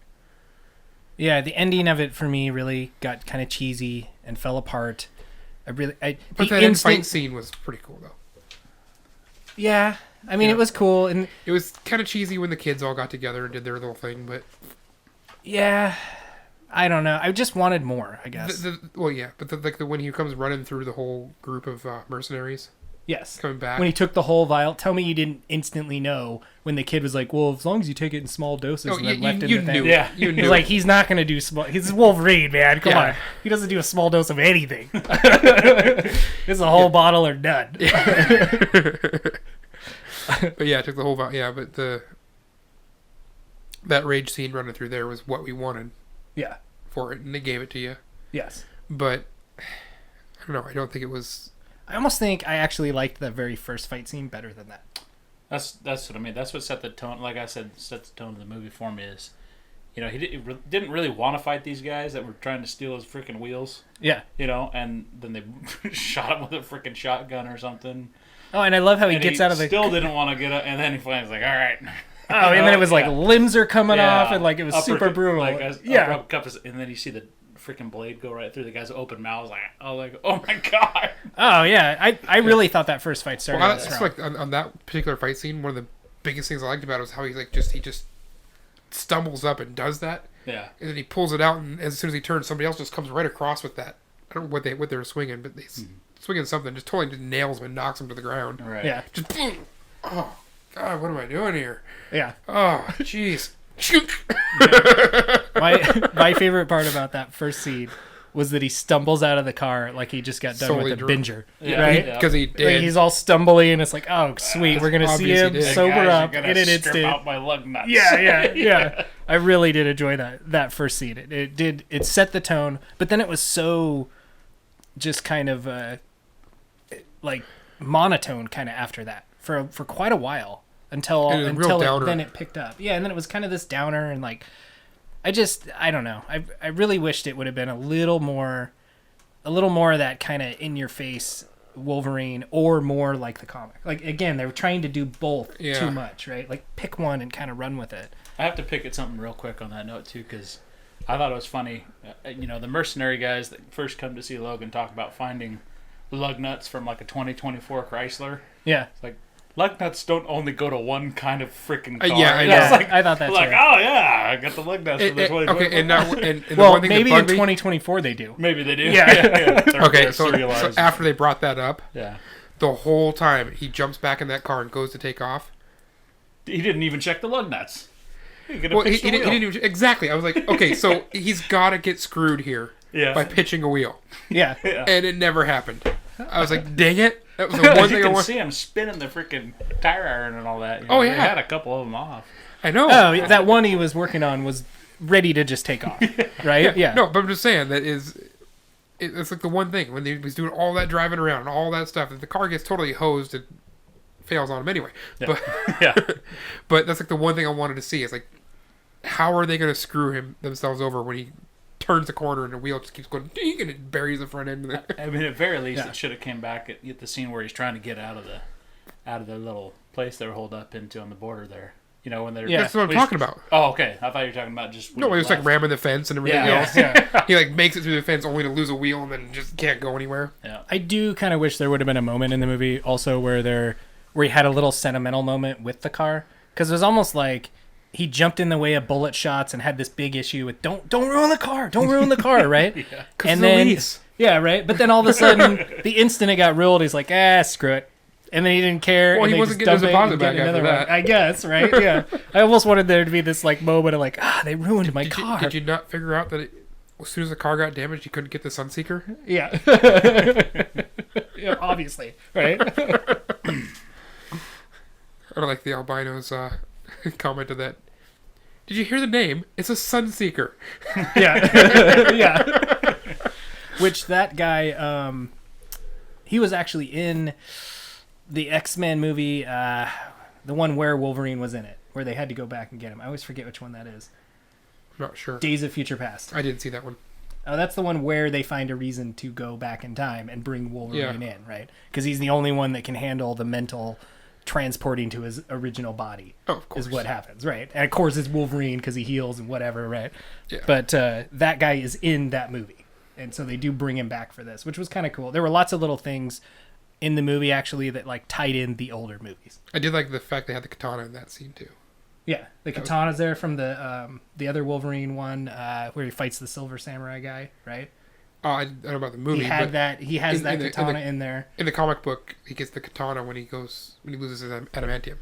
Yeah, the ending of it for me really got kind of cheesy and fell apart. But that end fight scene was pretty cool, though. Yeah, I mean, it was cool, and it was kind of cheesy when the kids all got together and did their little thing, but yeah, I don't know. I just wanted more, I guess. When he comes running through the whole group of mercenaries. Yes. Coming back. When he took the whole vial, tell me you didn't instantly know when the kid was like, well, as long as you take it in small doses and then left it in the thing. Yeah. You knew. He's like, he's not going to do small. He's Wolverine, man. Come on. He doesn't do a small dose of anything. It's a whole bottle or none. But yeah, I took the whole vial. Yeah, but that rage scene running through there was what we wanted. Yeah. For it, and they gave it to you. Yes. But I don't know. I don't think it was. I almost think I actually liked the very first fight scene better than that. That's what I mean. That's what set the tone. Like I said, set the tone of the movie for me. Is he didn't really want to fight these guys that were trying to steal his freaking wheels. Yeah. And then they shot him with a freaking shotgun or something. Oh, and I love how he gets out of the... Still didn't want to get up, and then he finally was like, all right. Oh, and then it was like limbs are coming off, and like it was super brutal. And then you see the freaking blade go right through the guy's open mouth. Oh my god. Oh yeah, I really thought that first fight started. Well, it's like on that particular fight scene, one of the biggest things I liked about it was how he just stumbles up and does that. Yeah. And then he pulls it out, and as soon as he turns, somebody else just comes right across with that. I don't know what they were swinging, but they swinging something, just totally just nails him and knocks him to the ground. Right. Yeah. Just boom. Oh God, what am I doing here? Yeah. Oh jeez. My favorite part about that first scene was that he stumbles out of the car like he just got done Solely with a drunk. binger, Yeah. right? Because he did. Like he's all stumbly, and it's like, oh, sweet, we're gonna see obvious he him did. sober Guys, up you're in gonna an strip instant. out my lug nuts. Yeah. I really did enjoy that first scene. It set the tone, but then it was so just kind of like monotone kind of after that for quite a while until then it picked up. Yeah, and then it was kind of this downer, and like I don't know. I really wished it would have been a little more of that kind of in your face Wolverine, or more like the comic. Like again, they were trying to do both too much, right? Like pick one and kind of run with it. I have to pick at something real quick on that note too, because I thought it was funny. The mercenary guys that first come to see Logan talk about finding lug nuts from like a 2024 Chrysler. Yeah, it's like lug nuts don't only go to one kind of freaking car. Yeah, I know. I thought that's like, right. oh yeah, I got the lug nuts from the 2024. Okay, and the well, one thing maybe that in bugged me, 2024 they do. Maybe they do. Yeah. Okay, so after they brought that up, the whole time he jumps back in that car and goes to take off. He didn't even check the lug nuts. He didn't even exactly. I was like, okay, so he's got to get screwed here by pitching a wheel. Yeah. And it never happened. I was like, dang it. That was the one thing I wanted. You can see him spinning the freaking tire iron and all that. Oh, yeah. He had a couple of them off. I know. Oh, that one he was working on was ready to just take off, right? Yeah. No, but I'm just saying that it's like the one thing when he was doing all that driving around and all that stuff, if the car gets totally hosed, it fails on him anyway. Yeah. But but that's like the one thing I wanted to see. Is like, how are they going to screw themselves over when he turns the corner and the wheel just keeps going ding, and it buries the front end. I mean, at very least, it should have came back at the scene where he's trying to get out of the little place they were holed up into on the border there. When they're that's what I'm talking about. Oh, okay. I thought you were talking about just no. He was like ramming the fence and everything else. Yeah. He like makes it through the fence only to lose a wheel and then just can't go anywhere. Yeah. I do kind of wish there would have been a moment in the movie also where he had a little sentimental moment with the car, because it was almost like he jumped in the way of bullet shots and had this big issue with don't ruin the car, right? Yeah. And then right. But then all of a sudden, the instant it got ruled, he's like, screw it. And then he didn't care. Well, and he wasn't getting his deposit back after that. I guess, right? Yeah. I almost wanted there to be this like moment of like, they ruined my car. Did you not figure out that as soon as the car got damaged, you couldn't get the Sunseeker? Yeah. Yeah, obviously, right? I like the albinos comment to that. Did you hear the name? It's a Sunseeker. Yeah. Yeah. Which that guy, he was actually in the X-Men movie, the one where Wolverine was in it, where they had to go back and get him. I always forget which one that is. I'm not sure. Days of Future Past. I didn't see that one. Oh, that's the one where they find a reason to go back in time and bring Wolverine in, right? Because he's the only one that can handle the mental transporting to his original body. Oh, of course. Is what happens, right? And of course it's Wolverine because he heals and whatever, right? Yeah. But that guy is in that movie. And so they do bring him back for this, which was kind of cool. There were lots of little things in the movie, actually, that like tied in the older movies. I did like the fact they had the katana in that scene, too. Yeah, the katana's there from the other Wolverine one where he fights the Silver Samurai guy, right? Oh, I don't know about the movie. He has that katana in there. In the comic book, he gets the katana when he loses his adamantium.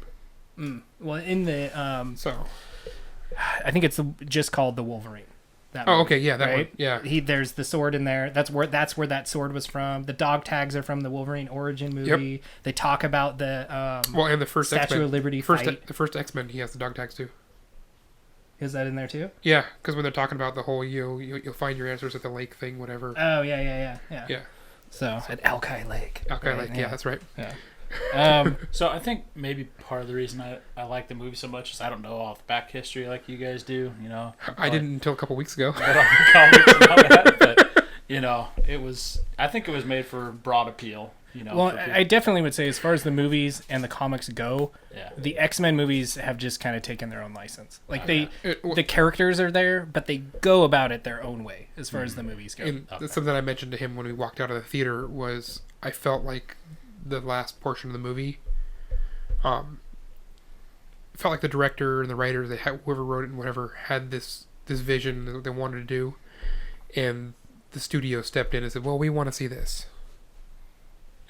Well, in the I think it's just called the Wolverine. That movie, okay, yeah, that right? one, yeah. There's the sword in there. That's where that sword was from. The dog tags are from the Wolverine origin movie. Yep. They talk about the and the first Statue X-Men, of Liberty the first X-Men, he has the dog tags too. Is that in there too? Yeah, because when they're talking about the whole you'll find your answers at the lake thing, whatever. Oh yeah. So at Alki Lake. Okay, like yeah, that's right. Yeah. So I think maybe part of the reason I like the movie so much is I don't know all the back history like you guys do. You know, I didn't until a couple weeks ago. I don't know comics and all that, but you know, I think it was made for broad appeal. You know, Well, I definitely would say, as far as the movies and the comics go, yeah. the X-Men movies have just kind of taken their own license. Like Okay. the characters are there, but they go about it their own way as far as the movies go. And that's something I mentioned to him when we walked out of the theater was I felt like the last portion of the movie, felt like the director and the writers, whoever wrote it and whatever, had this vision that they wanted to do, and the studio stepped in and said, "Well, we want to see this."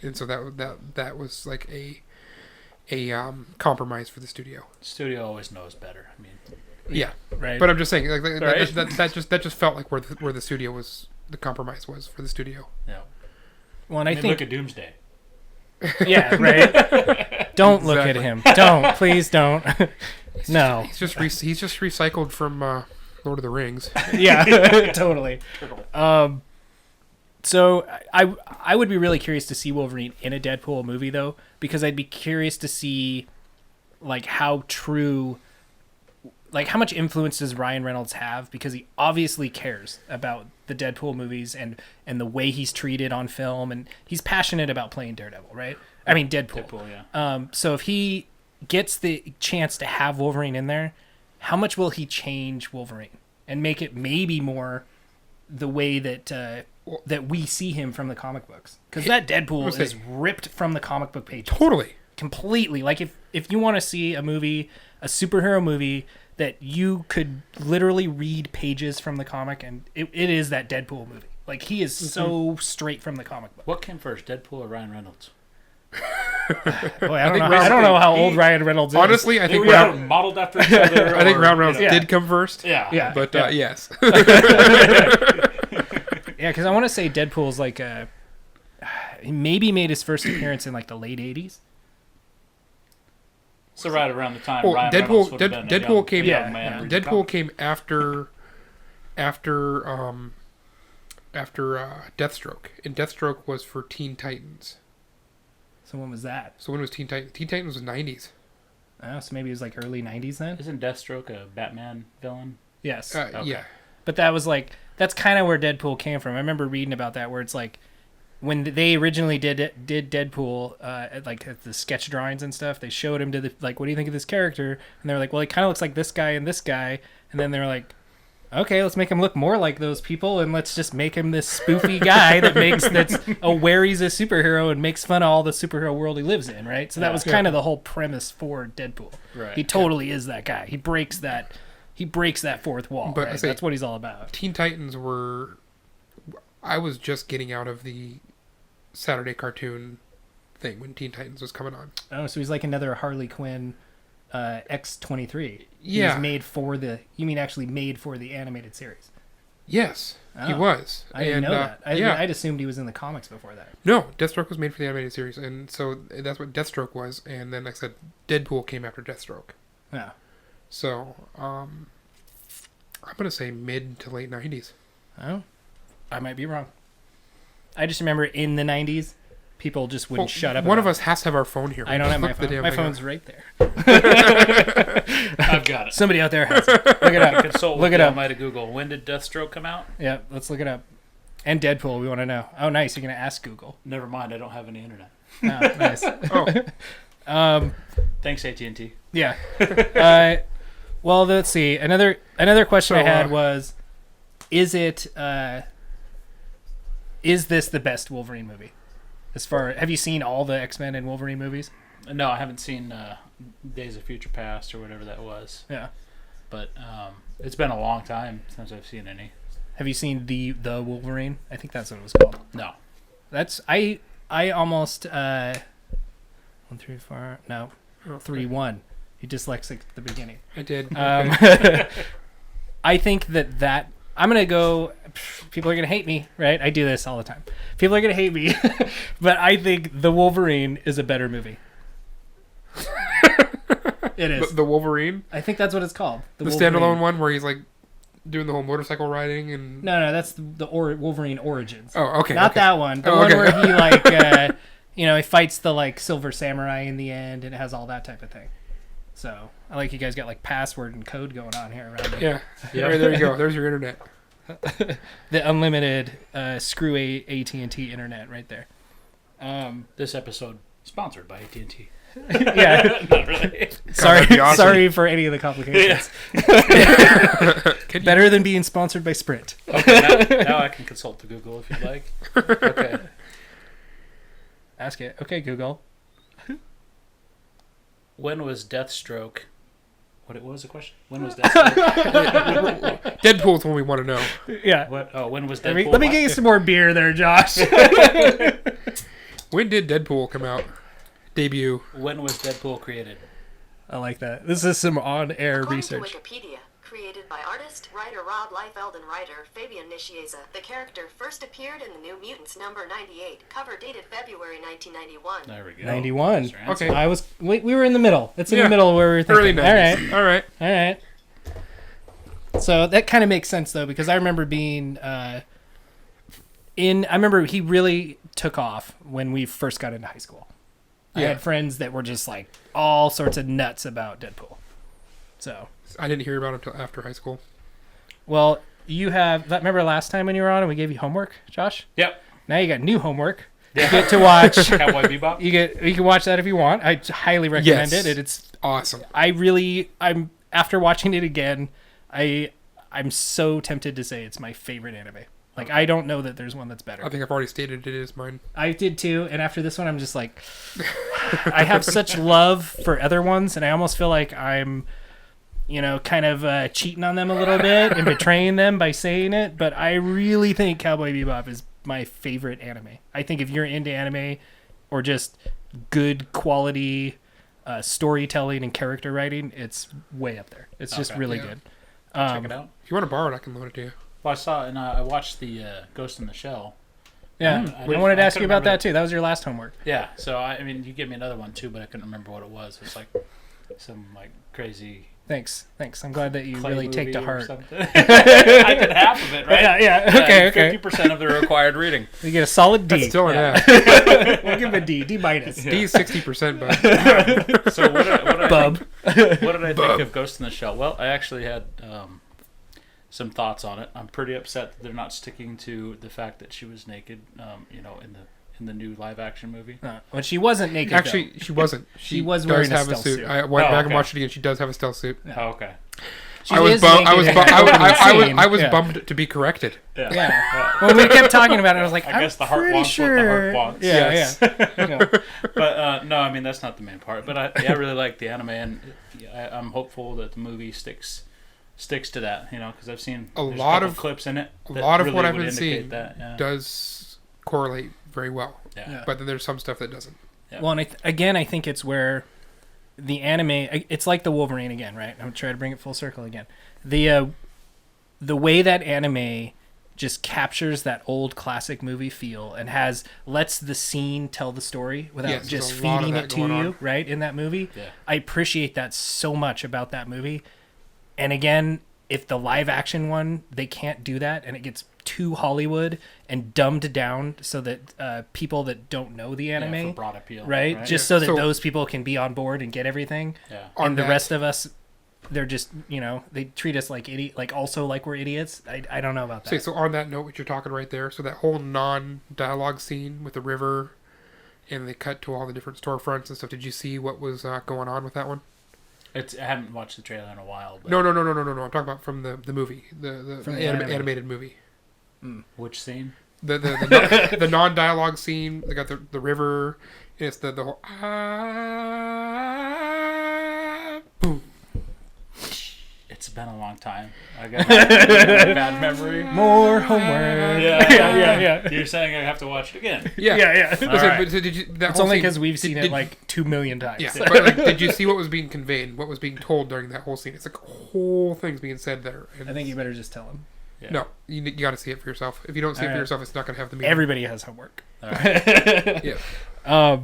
And so that was like a compromise for the studio. Studio always knows better. I mean, Yeah, Right. but I'm just saying, like Right. that just felt like where the studio was, the compromise was for the studio. yeah. Well, and I I mean, think look at Doomsday. yeah, right. Don't look at Exactly. him. Don't, please don't. No. He's just recycled from Lord of the Rings. Yeah, totally. So I would be really curious to see Wolverine in a Deadpool movie, though, because I'd be curious to see like how much influence does Ryan Reynolds have, because he obviously cares about the Deadpool movies and the way he's treated on film, and he's passionate about playing Daredevil, right? I mean Deadpool. Yeah. So if he gets the chance to have Wolverine in there, how much will he change Wolverine and make it maybe more the way that we see him from the comic books? Because that Deadpool is ripped from the comic book pages. Totally. Completely. Like if you want to see a movie, a superhero movie that you could literally read pages from the comic, and it is that Deadpool movie. Like, he is so straight from the comic book. What came first, Deadpool or Ryan Reynolds? Boy, I don't know how old Ryan Reynolds is. Honestly, I think They were modeled after each other. I think or, Ryan Reynolds you know, did come first. Yeah. But Yeah. yes. Yeah, because I want to say Deadpool's like he maybe made his first appearance in like the late 80s. So right around the time Well, Ryan Reynolds would have been a Deadpool young, came. young man. reading Deadpool comics. came after Deathstroke, and Deathstroke was for Teen Titans. So when was that? So when was Teen Titans? Teen Titans was 90s. Oh, so maybe it was like early 90s then? Isn't Deathstroke a Batman villain? Yes. Okay. Yeah. But that was like, that's kind of where Deadpool came from. I remember reading about that, where it's like, when they originally did Deadpool, at the sketch drawings and stuff, they showed him to the, like, what do you think of this character? And they were like, well, he kind of looks like this guy and this guy. And then they were like, okay, let's make him look more like those people, and let's just make him this spoofy guy that's aware he's a superhero and makes fun of all the superhero world he lives in, right? So that was kind of the whole premise for Deadpool. Right. He totally is that guy. He breaks that fourth wall. But I Right? say- That's what he's all about. Teen Titans were. I was just getting out of the Saturday cartoon thing when Teen Titans was coming on. Oh, so he's like another Harley Quinn X-23. He Yeah. was made for actually made for the animated series. Yes, he Oh. was. I didn't know that. Yeah. I'd assumed he was in the comics before that. No, Deathstroke was made for the animated series, and so that's what Deathstroke was. And then, like I said, Deadpool came after Deathstroke. Yeah. So, I'm gonna say mid to late 90s. Oh, I might be wrong. I just remember in the 90s, people just wouldn't shut up. One of about us has to have our phone here. it. I don't have my Look the phone. damn My thing phone's up. right there. I've got it. Somebody out there has it. Look it up. Consult Look with it the up. almighty Google. When did Deathstroke come out? Yeah, let's look it up. And Deadpool, we want to know. Oh, nice. You're going to ask Google. Never mind. I don't have any internet. Oh, nice. Oh, Thanks, AT&T. Yeah. Well, let's see. Another question I had was, is this the best Wolverine movie? Have you seen all the X-Men and Wolverine movies? No, I haven't seen Days of Future Past or whatever that was. Yeah. But it's been a long time since I've seen any. Have you seen the Wolverine? I think that's what it was called. No. That's I almost 1 3 4 no 3 1. You dyslexic at the beginning. I did. I think that I'm gonna go. People are gonna hate me, right? I do this all the time. People are gonna hate me, but I think the Wolverine is a better movie. It is. The Wolverine, I think that's what it's called. the Wolverine. standalone one where he's like doing the whole motorcycle riding and. No, that's the Wolverine Origins. Oh, okay. Not okay. that one. The Oh, one okay. where he like, he fights the like Silver Samurai in the end, and it has all that type of thing. So I like you guys got like password and code going on here around it. Yeah. Right, there you go. There's your internet. The unlimited screw AT&T internet right there. This episode sponsored by AT&T. Yeah. Not really. that'd be awesome. Sorry for any of the complications. Better than being sponsored by Sprint. Okay, now I can consult the Google if you'd like. Okay. Ask it. Okay, Google. When was Deathstroke? What was the question? When was Deathstroke? Deadpool's one we want to know. Yeah. When was Let Deadpool? me get you some more beer there, Josh. When did Deadpool come out? Debut. When was Deadpool created? I like that. This is some on-air According research. to Wikipedia, created by artist, writer Rob Liefeld and writer Fabian Nicieza, the character first appeared in the New Mutants number 98, cover dated February 1991. There we go. 91. That's your answer. Okay. We were in the middle. It's in Yeah. the middle where we were thinking. Early 90s. All right. All right. So that kind of makes sense though, because I remember being I remember he really took off when we first got into high school. I Yeah. had friends that were just like all sorts of nuts about Deadpool. So, I didn't hear about it until after high school. well, you have. Remember last time when you were on and we gave you homework, Josh? Yep. Now you got new homework. You get to watch. Cowboy Bebop. You can watch that if you want. I highly recommend Yes. it. It's Awesome. I'm after watching it again, I'm so tempted to say it's my favorite anime. Like I don't know that there's one that's better. I think I've already stated it is mine. I did too, and after this one, I'm just like, I have such love for other ones, and I almost feel like I'm, kind of cheating on them a little bit and betraying them by saying it. But I really think Cowboy Bebop is my favorite anime. I think if you're into anime or just good quality storytelling and character writing, it's way up there. It's just Okay. really Yeah. good. Check it out. If you want to borrow it, I can loan it to you. Well, I saw and I watched the Ghost in the Shell. Yeah, I I didn't- wanted to I ask you couldn't about that remember. too. That was your last homework. Yeah. So I mean, you gave me another one too, but I couldn't remember what it was. It's like some like crazy. Thanks. I'm glad that you clay really take to movie or heart. something. I did half of it, right? Yeah. Okay. 50% of the required reading. We get a solid D. That's still an Yeah. F. We'll give it a D. D minus. D is 60%, but So what did I Bub. think, what did I think of Ghost in the Shell? Well, I actually had some thoughts on it. I'm pretty upset that they're not sticking to the fact that she was naked, in the new live action movie. When she wasn't naked. actually, she wasn't. She was does wearing a have stealth suit. suit. I went Oh, back and okay. watched it again. She does have a stealth suit. Oh, okay. She I was is bummed. naked in that opening scene. I was Yeah. bummed to be corrected. Yeah. When we kept talking about it, I was like, I guess the heart pretty wants sure. what the heart wants. Yeah, Yes. yeah. But no, I mean that's not the main part. But I really like the anime, and I'm hopeful that the movie sticks to that. Because I've seen A there's lot couple of- clips in it. A that lot of really what I've would been indicate seeing that, yeah. does correlate very well. Yeah. But then there's some stuff that doesn't. Yeah. Well, and I think it's where the anime. It's like the Wolverine again, right? I'm trying to bring it full circle again. The way that anime just captures that old classic movie feel and lets the scene tell the story without Yes, just there's a lot of feeding that it to going you, on. right? In that movie, Yeah. I appreciate that so much about that movie. And again, if the live action one, they can't do that, and it gets too Hollywood and dumbed down so that people that don't know the anime, Yeah, for broad appeal, right? Just Yeah. so that So- those people can be on board and get everything. Yeah. On And the that- rest of us, they're just, they treat us like like we're idiots. I don't know about that. So on that note, what you're talking right there, so that whole non-dialogue scene with the river, and they cut to all the different storefronts and stuff. Did you see what was going on with that one? I haven't watched the trailer in a while. But No. I'm talking about from the movie, the From the animated movie. Which scene? The non-dialogue scene. They got the river. It's the whole boom. It's been a long time. I got a bad memory. More homework. Yeah. You're saying I have to watch it again. Yeah. So, right. but so did you? That It's whole only scene- because we've seen did- it like 2 million times. Yeah, but like, did you see what was being conveyed? What was being told during that whole scene? It's like whole thing's being said there. And I think you better just tell them. Yeah. no, you got to see it for yourself. If you don't see it for Alright. yourself, it's not going to have the meaning. Everybody has homework. All right. Yeah.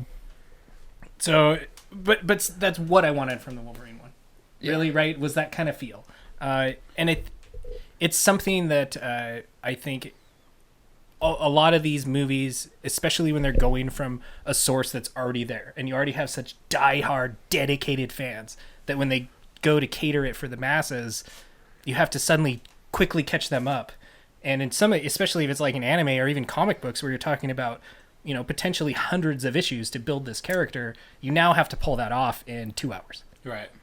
So, but that's what I wanted from the Wolverine one. Yeah. Really, right? Was that kind of feel, and it's something that I think a lot of these movies, especially when they're going from a source that's already there, and you already have such diehard, dedicated fans, that when they go to cater it for the masses, you have to suddenly quickly catch them up. And in some, especially if it's like an anime or even comic books where you're talking about, potentially hundreds of issues to build this character, you now have to pull that off in 2 hours.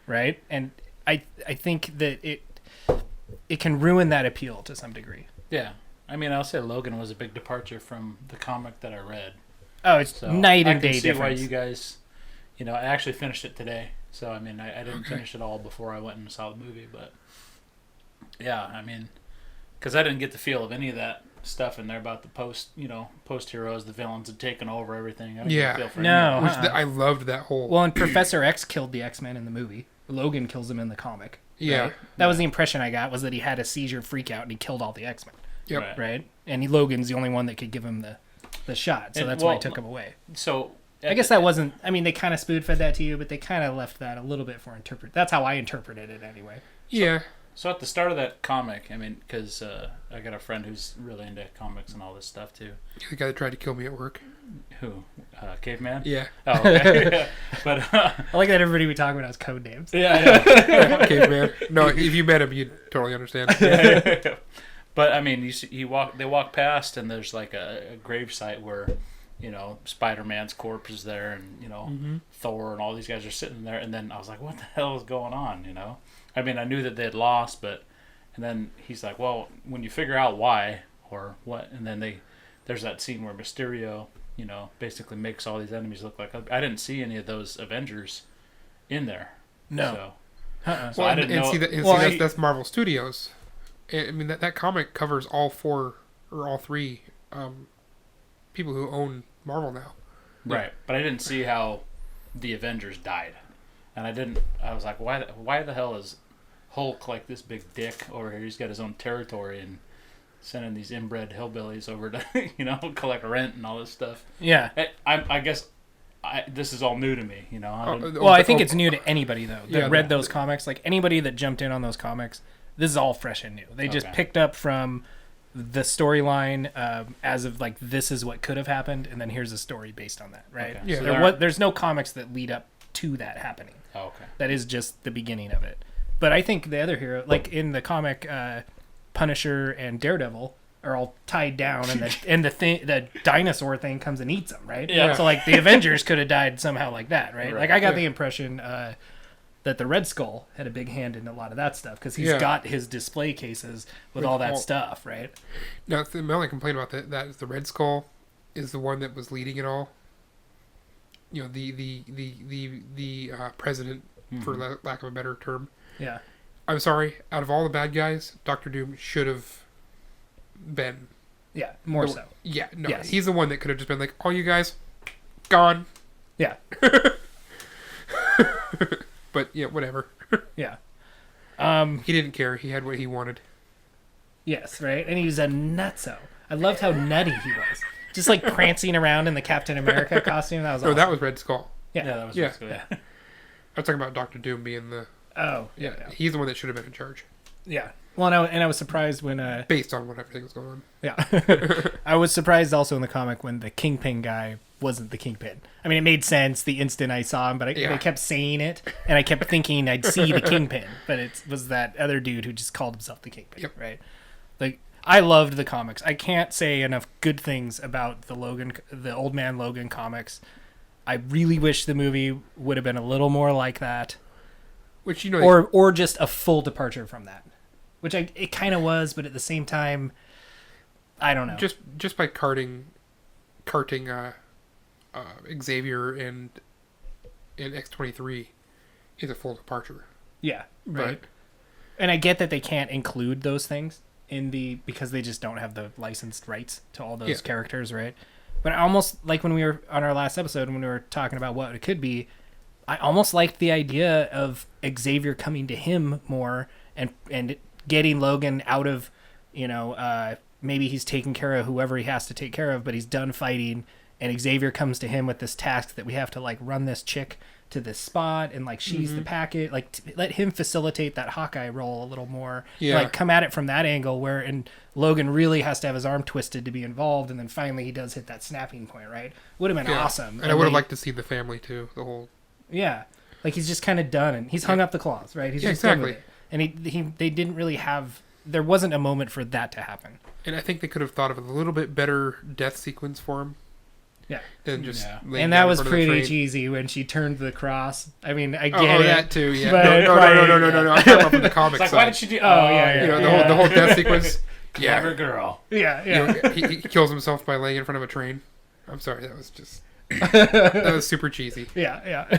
Right. And I think that it can ruin that appeal to some degree. Yeah. I mean, I'll say Logan was a big departure from the comic that I read. Oh, it's night and day difference. I can see why you guys, I actually finished it today. So, I mean, I didn't finish it all before I went and saw the movie. But, yeah, I mean, because I didn't get the feel of any of that stuff in there about the post-heroes, the villains had taken over everything. I didn't get the feel for any of that. I loved that whole... Well, and Professor X killed the X-Men in the movie. Logan kills him in the comic. Yeah. Right? That was the impression I got, was that he had a seizure freak out and he killed all the X-Men. Yep. Right? And Logan's the only one that could give him the shot, so that's why I took him away. So I guess that wasn't... I mean, they kind of spoon-fed that to you, but they kind of left that a little bit for interpret. That's how I interpreted it anyway. Yeah. So at the start of that comic, I mean, because I got a friend who's really into comics and all this stuff, too. The guy that tried to kill me at work. Who? Caveman? Yeah. Oh, okay. But I like that everybody we talk about has code names. Yeah. Caveman. No, if you met him, you'd totally understand. But, I mean, they walk past, and there's like a grave site where, Spider-Man's corpse is there, and, Thor and all these guys are sitting there. And then I was like, what the hell is going on, I mean, I knew that they had lost, and then he's like, well, when you figure out why or what, and then there's that scene where Mysterio, basically makes all these enemies look like... I didn't see any of those Avengers in there. No. So, so I didn't know... That's Marvel Studios. I mean, that comic covers all three people who own Marvel now. Right, but I didn't see how the Avengers died. And I was like, why the hell is Hulk like this big dick over here? He's got his own territory and sending these inbred hillbillies over to, collect rent and all this stuff. Yeah. I guess this is all new to me, I think it's new to anybody, though, that read those comics. Like, anybody that jumped in on those comics, this is all fresh and new. They just picked up from the storyline as of, like, this is what could have happened, and then here's a story based on that, right? Okay. Yeah. So there's no comics that lead up to that happening. Oh, okay. That is just the beginning of it. But I think the other hero, like in the comic, Punisher and Daredevil are all tied down, and the dinosaur thing comes and eats them, right? Yeah. So like the Avengers could have died somehow like that, right? Like I got the impression that the Red Skull had a big hand in a lot of that stuff because he's got his display cases with all that stuff, right? Now, my only complaint about that is the Red Skull is the one that was leading it all. The president, for lack of a better term. Yeah. I'm sorry. Out of all the bad guys, Dr. Doom should have been. Yeah, more so. Yeah, no. Yes. He's the one that could have just been like, all you guys, gone. Yeah. But, yeah, whatever. Yeah. He didn't care. He had what he wanted. Yes, right? And he was a nutso. I loved how nutty he was. Just like prancing around in the Captain America costume. That was awesome. Oh, that was Red Skull. Yeah, that was Yeah. yeah. I was talking about Dr. Doom being the... Oh. Yeah, he's the one that should have been in charge. Yeah. Well, and I was surprised when... Based on what everything was going on. Yeah. I was surprised also in the comic when the Kingpin guy wasn't the Kingpin. I mean, it made sense the instant I saw him, but I kept saying it, and I kept thinking I'd see the Kingpin, but it was that other dude who just called himself the Kingpin, right? Like, I loved the comics. I can't say enough good things about the Old Man Logan comics. I really wish the movie would have been a little more like that. Which, you know... Or just a full departure from that. Which it kind of was, but at the same time, I don't know. Just by carting Xavier and X-23 is a full departure. Yeah, right. And I get that they can't include those things because they just don't have the licensed rights to all those characters, right? But I almost, like when we were on our last episode, when we were talking about what it could be, I almost liked the idea of Xavier coming to him more and getting Logan out of, maybe he's taking care of whoever he has to take care of, but he's done fighting, and Xavier comes to him with this task that we have to, like, run this chick to this spot, and like she's the packet. Like let him facilitate that Hawkeye role a little more. Yeah. Like come at it from that angle where and Logan really has to have his arm twisted to be involved, and then finally he does hit that snapping point. Right, would have been awesome. And I would have liked to see the family too. The whole. Yeah, like he's just kind of done, and he's hung up the claws. Right, he's just done with it. And they didn't really have. There wasn't a moment for that to happen. And I think they could have thought of a little bit better death sequence for him. Yeah. Than just and that was pretty cheesy when she turned the cross. I mean, I get it. That too, yeah. But No. I'm talking about from the comic It's like, side. why did she do? You know, the whole death sequence. Clever girl. Yeah. You know, he kills himself by laying in front of a train. I'm sorry, that was just... that was super cheesy. Yeah.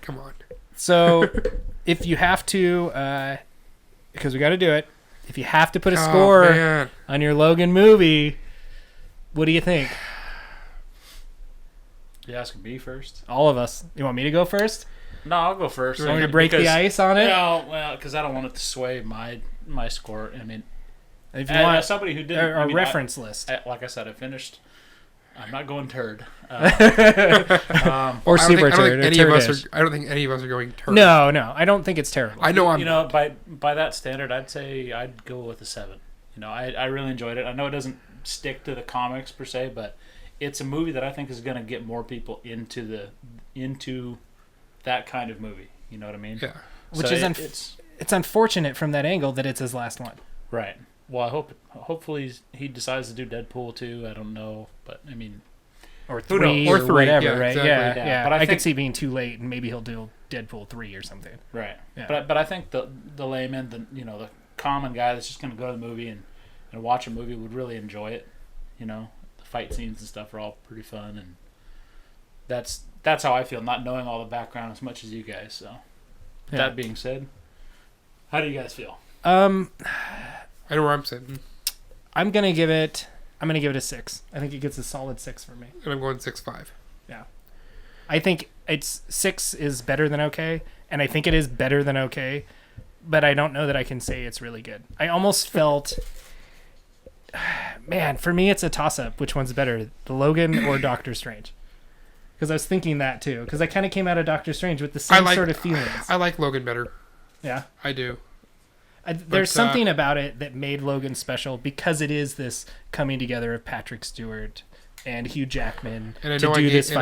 Come on. So, if you have to... because we got to do it. If you have to put a score on your Logan movie, what do you think? You asking me first? All of us. You want me to go first? No, I'll go first. You want me to break the ice on it? Well, because I don't want it to sway my score. I mean, if you want somebody who didn't... a reference list. Like I said, I finished... I'm not going turd. Or super turd. I don't think any of us are going turd. No. I don't think it's terrible. I know I'm... You know, by that standard, I'd say I'd go with a 7. You know, I really enjoyed it. I know it doesn't stick to the comics per se, but it's a movie that I think is going to get more people into that kind of movie. You know what I mean? Yeah. Which is it's unfortunate from that angle that it's his last one. Right. Well, hopefully he decides to do Deadpool 2. I don't know, but I mean, or 3 or whatever, right? Exactly. Yeah. But I could see being too late, and maybe he'll do Deadpool 3 or something. Right. Yeah. But I think the layman, the common guy that's just going to go to the movie and watch a movie would really enjoy it. You know, the fight scenes and stuff are all pretty fun, and that's how I feel, not knowing all the background as much as you guys. So, that being said, how do you guys feel? I know where I'm sitting. I'm gonna give it a 6. I think it gets a solid 6 for me. And I'm going 6.5. Yeah. I think 6 is better than okay, and I think it is better than okay, but I don't know that I can say it's really good. I almost felt, man, for me it's a toss-up. Which one's better, the Logan or Doctor Strange? Because I was thinking that too. Because I kind of came out of Doctor Strange with the same sort of feelings. I like Logan better. Yeah. I do. There's something about it that made Logan special because it is this coming together of Patrick Stewart and Hugh Jackman and I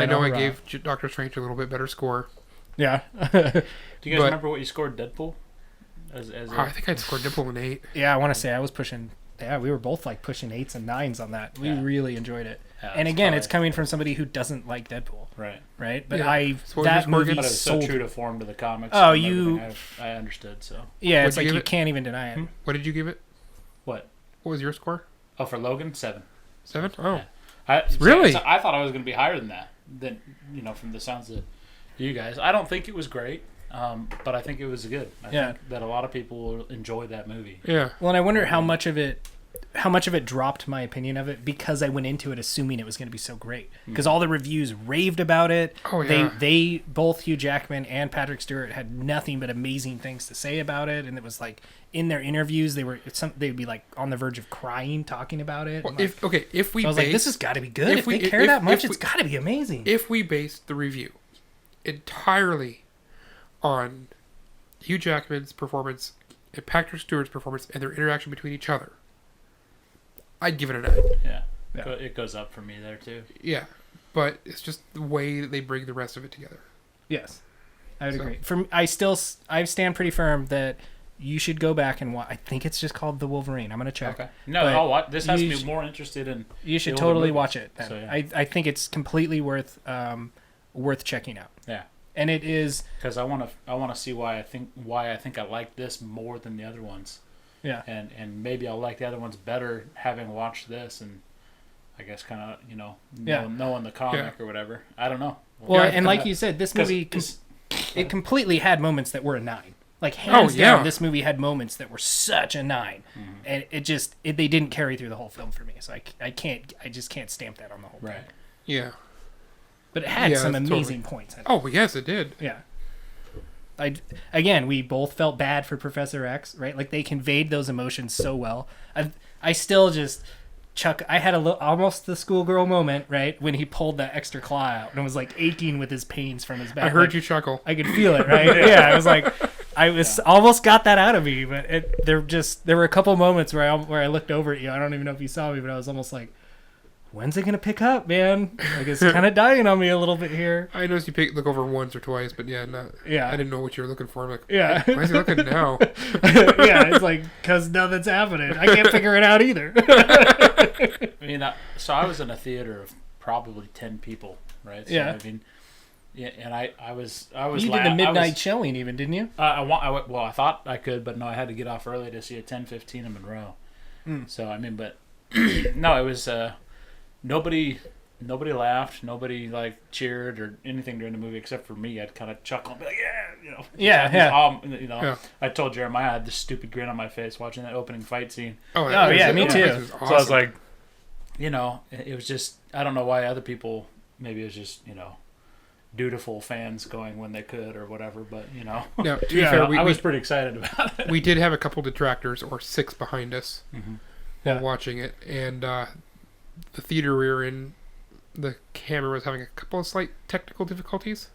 know I gave Doctor Strange a little bit better score. Yeah. Do you guys remember what you scored Deadpool? I think I'd scored Deadpool an 8. Yeah, I want to say I was pushing. Yeah, we were both like pushing 8s and 9s on that. We really enjoyed it. Yeah, and again, it's coming from somebody who doesn't like Deadpool. Right. But that movie but it was so sold true to form to the comics. Oh, I understood. So yeah, it's like you can't even deny it. What did you give it? What was your score? Oh, for Logan, 7. 7? Oh, really? I thought I was going to be higher than that. Than from the sounds of you guys. I don't think it was great, but I think it was good. I think that a lot of people will enjoy that movie. Yeah. Well, and I wonder how much of it dropped my opinion of it because I went into it assuming it was going to be so great. Because all the reviews raved about it. Oh, yeah. They both Hugh Jackman and Patrick Stewart had nothing but amazing things to say about it, and it was like in their interviews they'd be like on the verge of crying talking about it. Well, if we I was like, this has got to be good. If they care that much, it's got to be amazing. If we based the review entirely on Hugh Jackman's performance and Patrick Stewart's performance and their interaction between each other, I'd give it a 9. Yeah. It goes up for me there too. Yeah, but it's just the way that they bring the rest of it together. Yes, I would agree. I stand pretty firm that you should go back and watch. I think it's just called The Wolverine. I'm gonna check. Okay. No, I'll watch. This has me more interested in. You should totally watch it. So, yeah. I think it's completely worth checking out. Yeah. And it is because I want to see why I think I like this more than the other ones. Yeah. And maybe I'll like the other ones better having watched this, and I guess kind of knowing the comic or whatever. I don't know. Well, and like you said, this movie it completely had moments that were a 9. Like hands down, this movie had moments that were such a 9, and they didn't carry through the whole film for me. So I just can't stamp that on the whole thing. Right. Yeah. But it had some amazing points in it. Oh yes, it did. Yeah. We both felt bad for Professor X, right? Like they conveyed those emotions so well. I still just Chuck, I had almost the schoolgirl moment, right, when he pulled that extra claw out and was like aching with his pains from his back. I heard like, you chuckle. I could feel it, right? Yeah, I was like, almost got that out of me, but there were a couple moments where I looked over at you. I don't even know if you saw me, but I was almost like, when's it gonna pick up, man? Like it's kind of dying on me a little bit here. I noticed you look over once or twice, but yeah, I didn't know what you were looking for. I'm like, Yeah. why is he looking now? Yeah, it's like because nothing's happening. I can't figure it out either. I mean, so I was in a theater of probably 10 people, right? So, Yeah. I mean, yeah, and I was. You did the midnight showing, even didn't you? I thought I could, but no, I had to get off early to see a 10:15 in Monroe. So I mean, but no, it was nobody laughed, nobody like cheered or anything during the movie except for me. I'd kind of chuckle and be like, Yeah. I told Jeremiah I had this stupid grin on my face watching that opening fight scene. Me too. Awesome. So I was like, it was just, I don't know why other people, maybe it was just, dutiful fans going when they could or whatever, but, Now, to be fair, I was pretty excited about it. we did have a couple detractors, or 6 behind us, while watching it, and the theater we were in, the camera was having a couple of slight technical difficulties.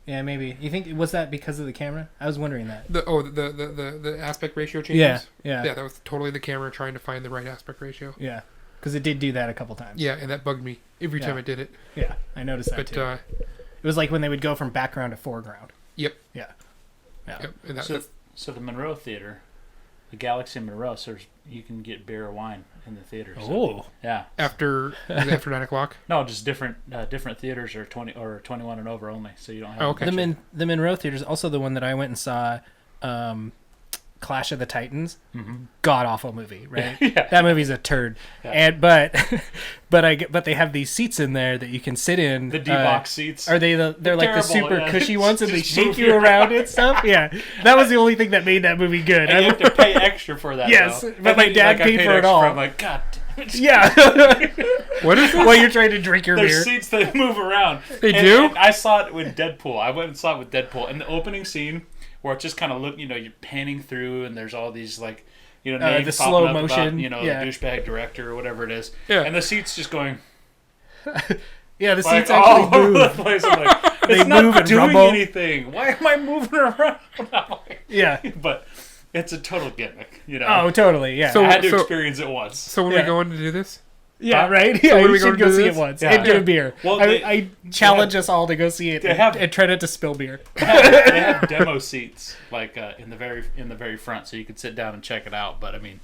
Yeah, maybe. You think was that because of the camera? I was wondering that. The aspect ratio changes. Yeah. That was totally the camera trying to find the right aspect ratio. Yeah, because it did do that a couple times. Yeah, and that bugged me every time it did it. Yeah, I noticed that too. It was like when they would go from background to foreground. Yep. Yeah. Yep. And So the Monroe Theater, the Galaxy in Monroe, so you can get beer or wine in the theater. So, Oh. yeah. after 9 o'clock. No, just different theaters are 21 and over only, so you don't have. The Monroe Theater is also the one that I went and saw. Clash of the Titans, god awful movie, right? Yeah. That movie's a turd, and but they have these seats in there that you can sit in. The D-box seats. Are they're like terrible, the super yeah. cushy ones, and they Just shake move you you around and stuff? Yeah, that was the only thing that made that movie good. And you have to pay extra for that. Yes, though. but my dad I paid for it extra, all. I'm like, God damn it. Yeah. What is this? While you're trying to drink your There's beer. seats that move around. They do? And I saw it with Deadpool. I went and saw it with Deadpool. And the opening scene where it just kind of you're panning through and there's all these names the popping slow up motion. about, the douchebag director or whatever it is. Yeah. And the seat's just going Yeah, the like seats all actually over the move. place. I'm like, They it's not move and doing rumble. anything. Why am I moving around? I'm like, Yeah. but it's a total gimmick, Oh, totally. Yeah. So- I had to experience it once. So when Yeah. we going to do this? Yeah, right? So Yeah, when are you we should going to go do see this? it once Yeah. and get a beer. Well, I challenge us all to go see it and try not to spill beer. They have demo seats in the very front, so you could sit down and check it out. But I mean,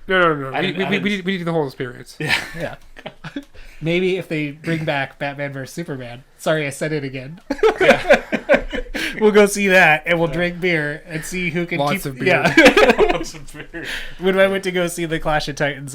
No. I We didn't- need the whole experience. Yeah. Maybe if they bring back Batman vs. Superman. Sorry, I said it again. We'll go see that, and we'll drink beer and see who can Lots keep... of beer. Yeah. some beer. When I went to go see the Clash of Titans,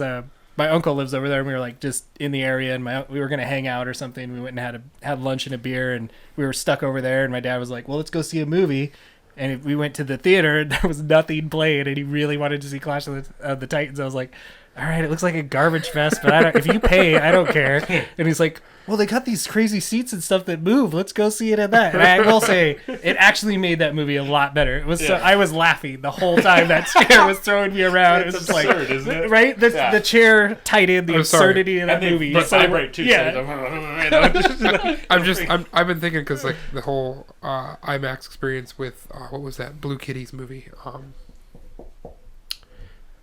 my uncle lives over there, and we were like just in the area, and we were gonna hang out or something. We went and had lunch and a beer, and we were stuck over there. And my dad was like, "Well, let's go see a movie." And we went to the theater, and there was nothing playing, and he really wanted to see Clash of the Titans. I was like, "All right, it looks like a garbage fest, but if you pay, I don't care." And he's like, "Well, they got these crazy seats and stuff that move. Let's go see it at that." And I will say, it actually made that movie a lot better. It was I was laughing the whole time that chair was throwing me around. It was just absurd, like, isn't it? right? The chair tied in the I'm sorry. absurdity of that And movie. they So- vibrate too. Yeah. I've been thinking because the whole IMAX experience with what was that Blue Kitties movie?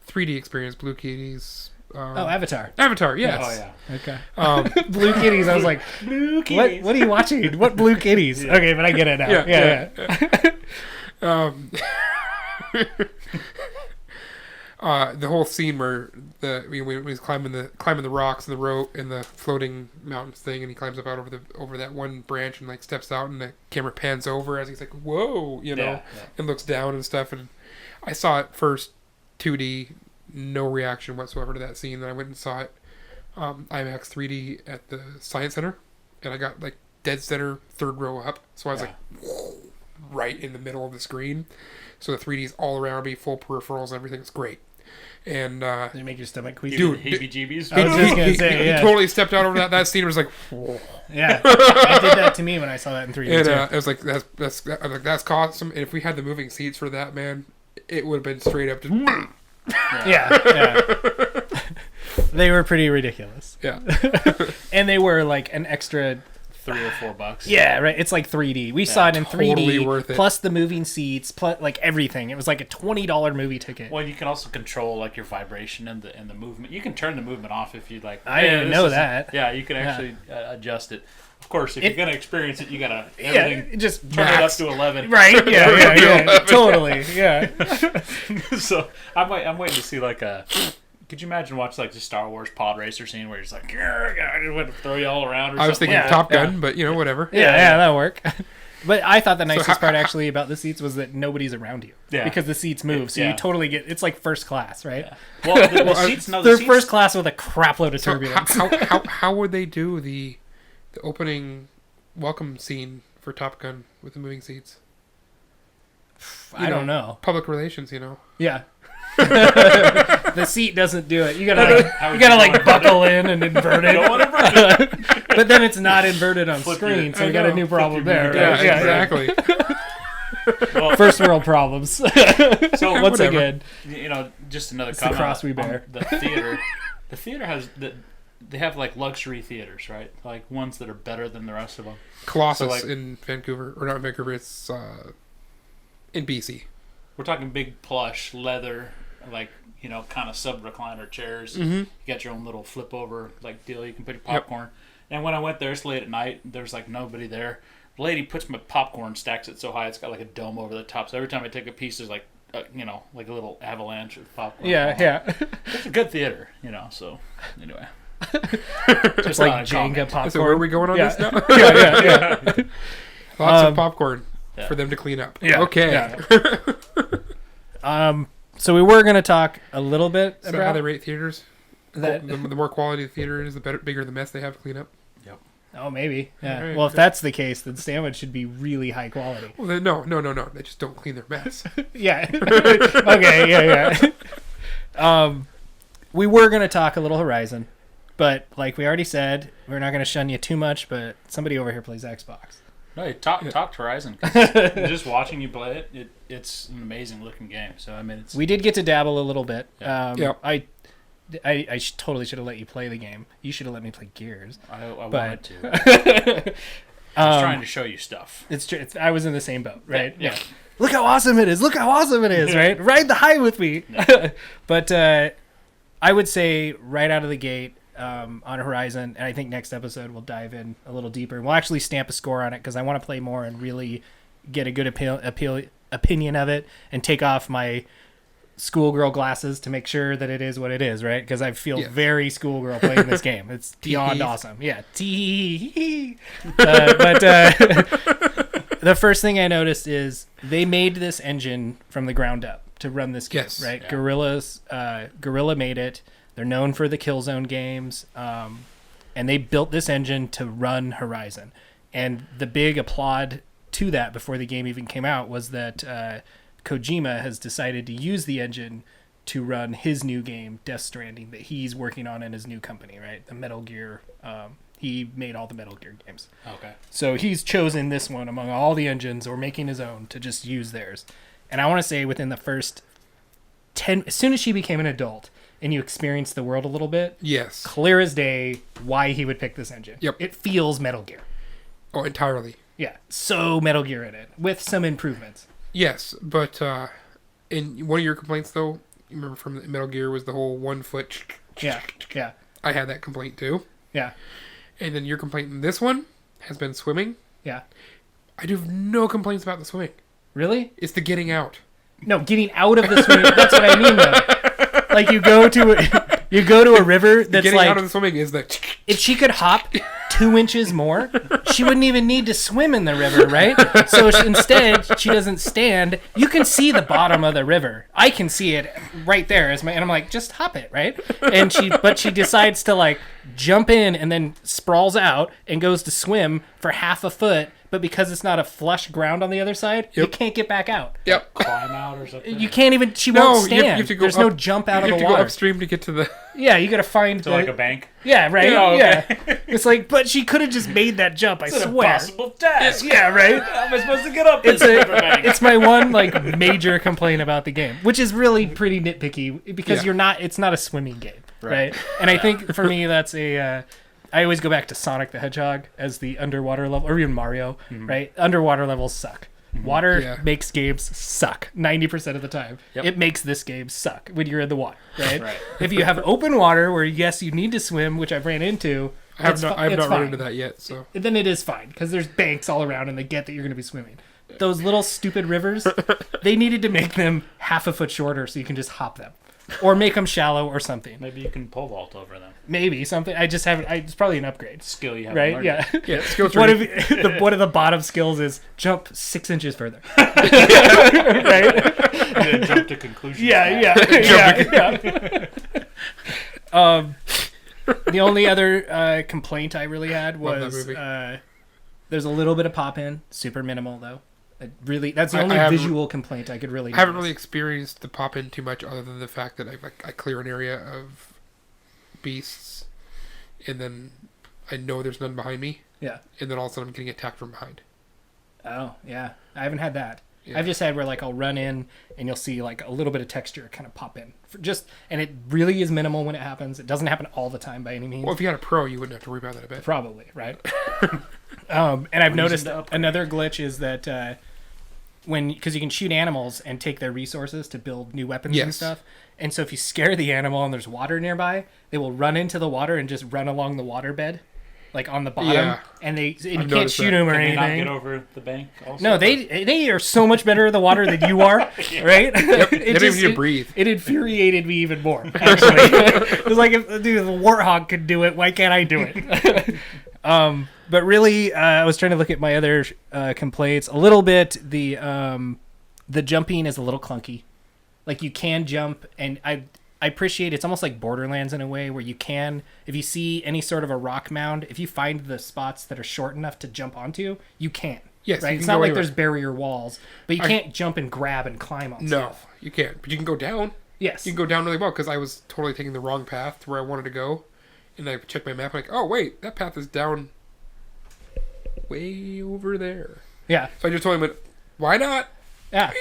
3D experience, Blue Kitties. Avatar. Avatar, yes. Oh yeah. Okay. Blue Kitties. I was like, Blue kitties. what are you watching? What Blue Kitties? Okay, but I get it now. Yeah. The whole scene where when he's climbing the rocks and the rope and the floating mountains thing, and he climbs up out over that one branch and like steps out, and the camera pans over as he's like, "Whoa," and looks down and stuff. And I saw it first 2D, no reaction whatsoever to that scene. Then I went and saw it IMAX 3D at the Science Center, and I got like dead center, third row up. So I was like right in the middle of the screen. So the 3D is all around me, full peripherals, and everything. It's great. And Did it make your stomach queasy? Dude, heebie-jeebies. I was just gonna say, he totally stepped out over that scene and was like, whoa. Yeah, I did that to me when I saw that in 3D And too. it was like, that's awesome. And if we had the moving seats for that, man, it would have been straight up just... Yeah. They were pretty ridiculous. Yeah. And they were like an extra $3 or $4. Yeah, right. It's like 3D. We saw it in 3D, totally worth it. plus the moving seats, plus like everything. It was like a $20 movie ticket. Well, you can also control like your vibration and the movement. You can turn the movement off if you like. I didn't know that. Yeah, you can actually adjust it. Of course, if you're gonna experience it, you gotta just turn it up to 11. Right? Yeah. Totally. Yeah. So I'm waiting to see like a. Could you imagine watching like the Star Wars pod racer scene where he's like, I just want to throw you all around? Or I was something thinking like Top Gun, but whatever. Yeah, that'll work. But I thought the nicest part actually about the seats was that nobody's around you. Yeah. Because the seats move, so you totally get. It's like first class, right? Yeah. Well, the seats. No, They're first class with a crap load of So turbulence. how would they do the opening welcome scene for Top Gun with the moving seats? I don't know. Public relations, Yeah. The seat doesn't do it. You gotta buckle in and invert it. But then it's not inverted on screen, so we got a new problem there. Right? Yeah, exactly. Well, First world problems. So Once again, just another the comment. cross we on bear. The theater. The theater has they have like luxury theaters, right? Like ones that are better than the rest of them. Colossus in Vancouver, or not Vancouver, it's in BC. We're talking big plush leather, like kind of sub recliner chairs. Mm-hmm. You got your own little flip over like deal. You can put your popcorn. And when I went there, it's late at night. There's like nobody there. The lady puts my popcorn, stacks it so high it's got like a dome over the top. So every time I take a piece, there's like like a little avalanche of popcorn. yeah. It's a good theater, So anyway, Just like Jenga popcorn. So where are we going on this now? Yeah. Lots of popcorn for them to clean up. Yeah. Okay. Yeah. So we were going to talk a little bit So about how they rate theaters? that. The more quality the theater is, the bigger the mess they have to clean up. Oh, maybe. Yeah. Right. Well, if that's the case, then sandwich should be really high quality. Well, then, no. They just don't clean their mess. Yeah. Okay. Yeah. We were going to talk a little Horizon, but like we already said, we're not going to shun you too much. But somebody over here plays Xbox. no, you talk Horizon. 'Cause just watching you play it's an amazing looking game. So I mean, it's We did get to dabble a little bit. Yeah. I totally should have let you play the game. You should have let me play Gears. I But- wanted to. I was trying to show you stuff. It's true. I was in the same boat, right? Yeah. Look how awesome it is. Look how awesome it is, right? Ride the high with me. But I would say right out of the gate on Horizon, and I think next episode we'll dive in a little deeper. We'll actually stamp a score on it because I want to play more and really get a good opinion of it and take off my schoolgirl glasses to make sure that it is what it is, right? Because I feel very schoolgirl playing this game. It's beyond awesome. Yeah. But the first thing I noticed is they made this engine from the ground up to run this game, right? Yeah. Guerrilla made it. They're known for the Killzone games, and they built this engine to run Horizon. And the big applaud to that before the game even came out was that Kojima has decided to use the engine to run his new game, Death Stranding, that he's working on in his new company, right? The Metal Gear. He made all the Metal Gear games. Okay. So he's chosen this one among all the engines, or making his own, to just use theirs. And I want to say within the first 10, as soon as she became an adult and you experience the world a little bit, Yes. clear as day why he would pick this engine. Yep. It feels Metal Gear. Oh, entirely. Yeah. So Metal Gear in it, with some improvements. Yes, but in one of your complaints, though, you remember from Metal Gear, was the whole 1 foot. Yeah. I had that complaint, too. Yeah. And then your complaint in this one has been swimming. Yeah. I do have no complaints about the swimming. Really? It's the getting out. No, getting out of the swimming. That's what I mean, though. Like you go to a river that's Getting like, out of the swimming is the... if she could hop 2 inches more, she wouldn't even need to swim in the river, right? So instead, she doesn't stand. You can see the bottom of the river. I can see it right there, and I'm like, just hop it, right? But she decides to like jump in and then sprawls out and goes to swim for half a foot. But because it's not a flush ground on the other side, you can't get back out. Yep. Climb out or something. You can't even. She won't stand. You have to go There's no jump out of the You have to water. go upstream to get to the... Yeah, you gotta find To like a bank. Yeah, right. Oh, okay. Yeah, it's like, but she could have just made that jump. I It's an swear. impossible task. Yeah, right. How am I supposed to get up It's this riverbank? it's my one like major complaint about the game, which is really pretty nitpicky because Yeah. it's not a swimming game. right? And I think for me, that's I always go back to Sonic the Hedgehog as the underwater level, or even Mario, right? Underwater levels suck. Water makes games suck 90% of the time. Yep. It makes this game suck when you're in the water, right? If you have open water where, yes, you need to swim, which I've ran into, I have not run fine. into that yet, so Then it is fine because there's banks all around and they get that you're going to be swimming. Those little stupid rivers, they needed to make them half a foot shorter so you can just hop them. Or make them shallow or something. Maybe you can pole vault over them. Maybe something. I just haven't. It's probably an upgrade. Skill you have, right? Yeah. skills. One of the bottom skills is jump 6 inches further. Right? Jump to conclusion. Yeah. The only other complaint I really had was there's a little bit of pop in, super minimal though. That's the only visual complaint I could really. I haven't really experienced the pop in too much, other than the fact that I clear an area of beasts, and then I know there's none behind me. Yeah. And then all of a sudden I'm getting attacked from behind. Oh yeah, I haven't had that. Yeah. I've just had where like I'll run in and you'll see like a little bit of texture kind of pop in, and it really is minimal when it happens. It doesn't happen all the time by any means. Well, if you had a pro, you wouldn't have to worry about that a bit. Probably, right? And I've noticed another glitch is that because you can shoot animals and take their resources to build new weapons and stuff. And so if you scare the animal and there's water nearby, they will run into the water and just run along the water bed, like on the bottom. Yeah. And you can't shoot them or anything. Can they not get over the bank also? No, they are so much better in the water than you are, right? Yep. They don't even need to breathe. It infuriated me even more, actually. It was like, if the warthog could do it, why can't I do it? But really, I was trying to look at my other complaints. A little bit, the jumping is a little clunky. Like, you can jump, and I appreciate it's almost like Borderlands in a way, where you can, if you see any sort of a rock mound, if you find the spots that are short enough to jump onto, you can. Yes, right? It's not like there's barrier walls, but you can't jump and grab and climb on stuff. No, you can't. But you can go down. Yes. You can go down really well, because I was totally taking the wrong path to where I wanted to go. And I checked my map, like, oh, wait, that path is down way over there. Yeah. So I just told him, why not? Yeah.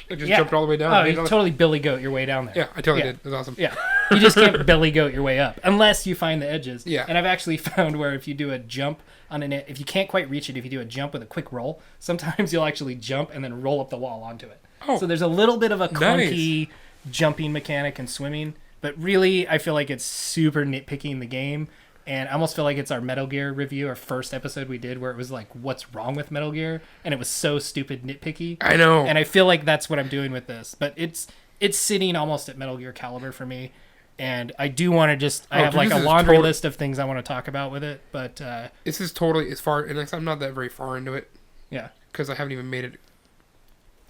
I just jumped all the way down. Oh, you totally Billy Goat your way down there. Yeah, I totally did. It was awesome. Yeah. You just can't Billy Goat your way up unless you find the edges. Yeah. And I've actually found where if you do a jump on if you can't quite reach it, if you do a jump with a quick roll, sometimes you'll actually jump and then roll up the wall onto it. Oh, so there's a little bit of a clunky jumping mechanic in swimming, but really I feel like it's super nitpicking the game. And I almost feel like it's our Metal Gear review, our first episode we did, where it was like, what's wrong with Metal Gear? And it was so stupid nitpicky. I know. And I feel like that's what I'm doing with this. But it's sitting almost at Metal Gear caliber for me. And I do want to I have like a laundry list of things I want to talk about with it. But this is totally as far, and I'm not that very far into it. Yeah. Because I haven't even made it,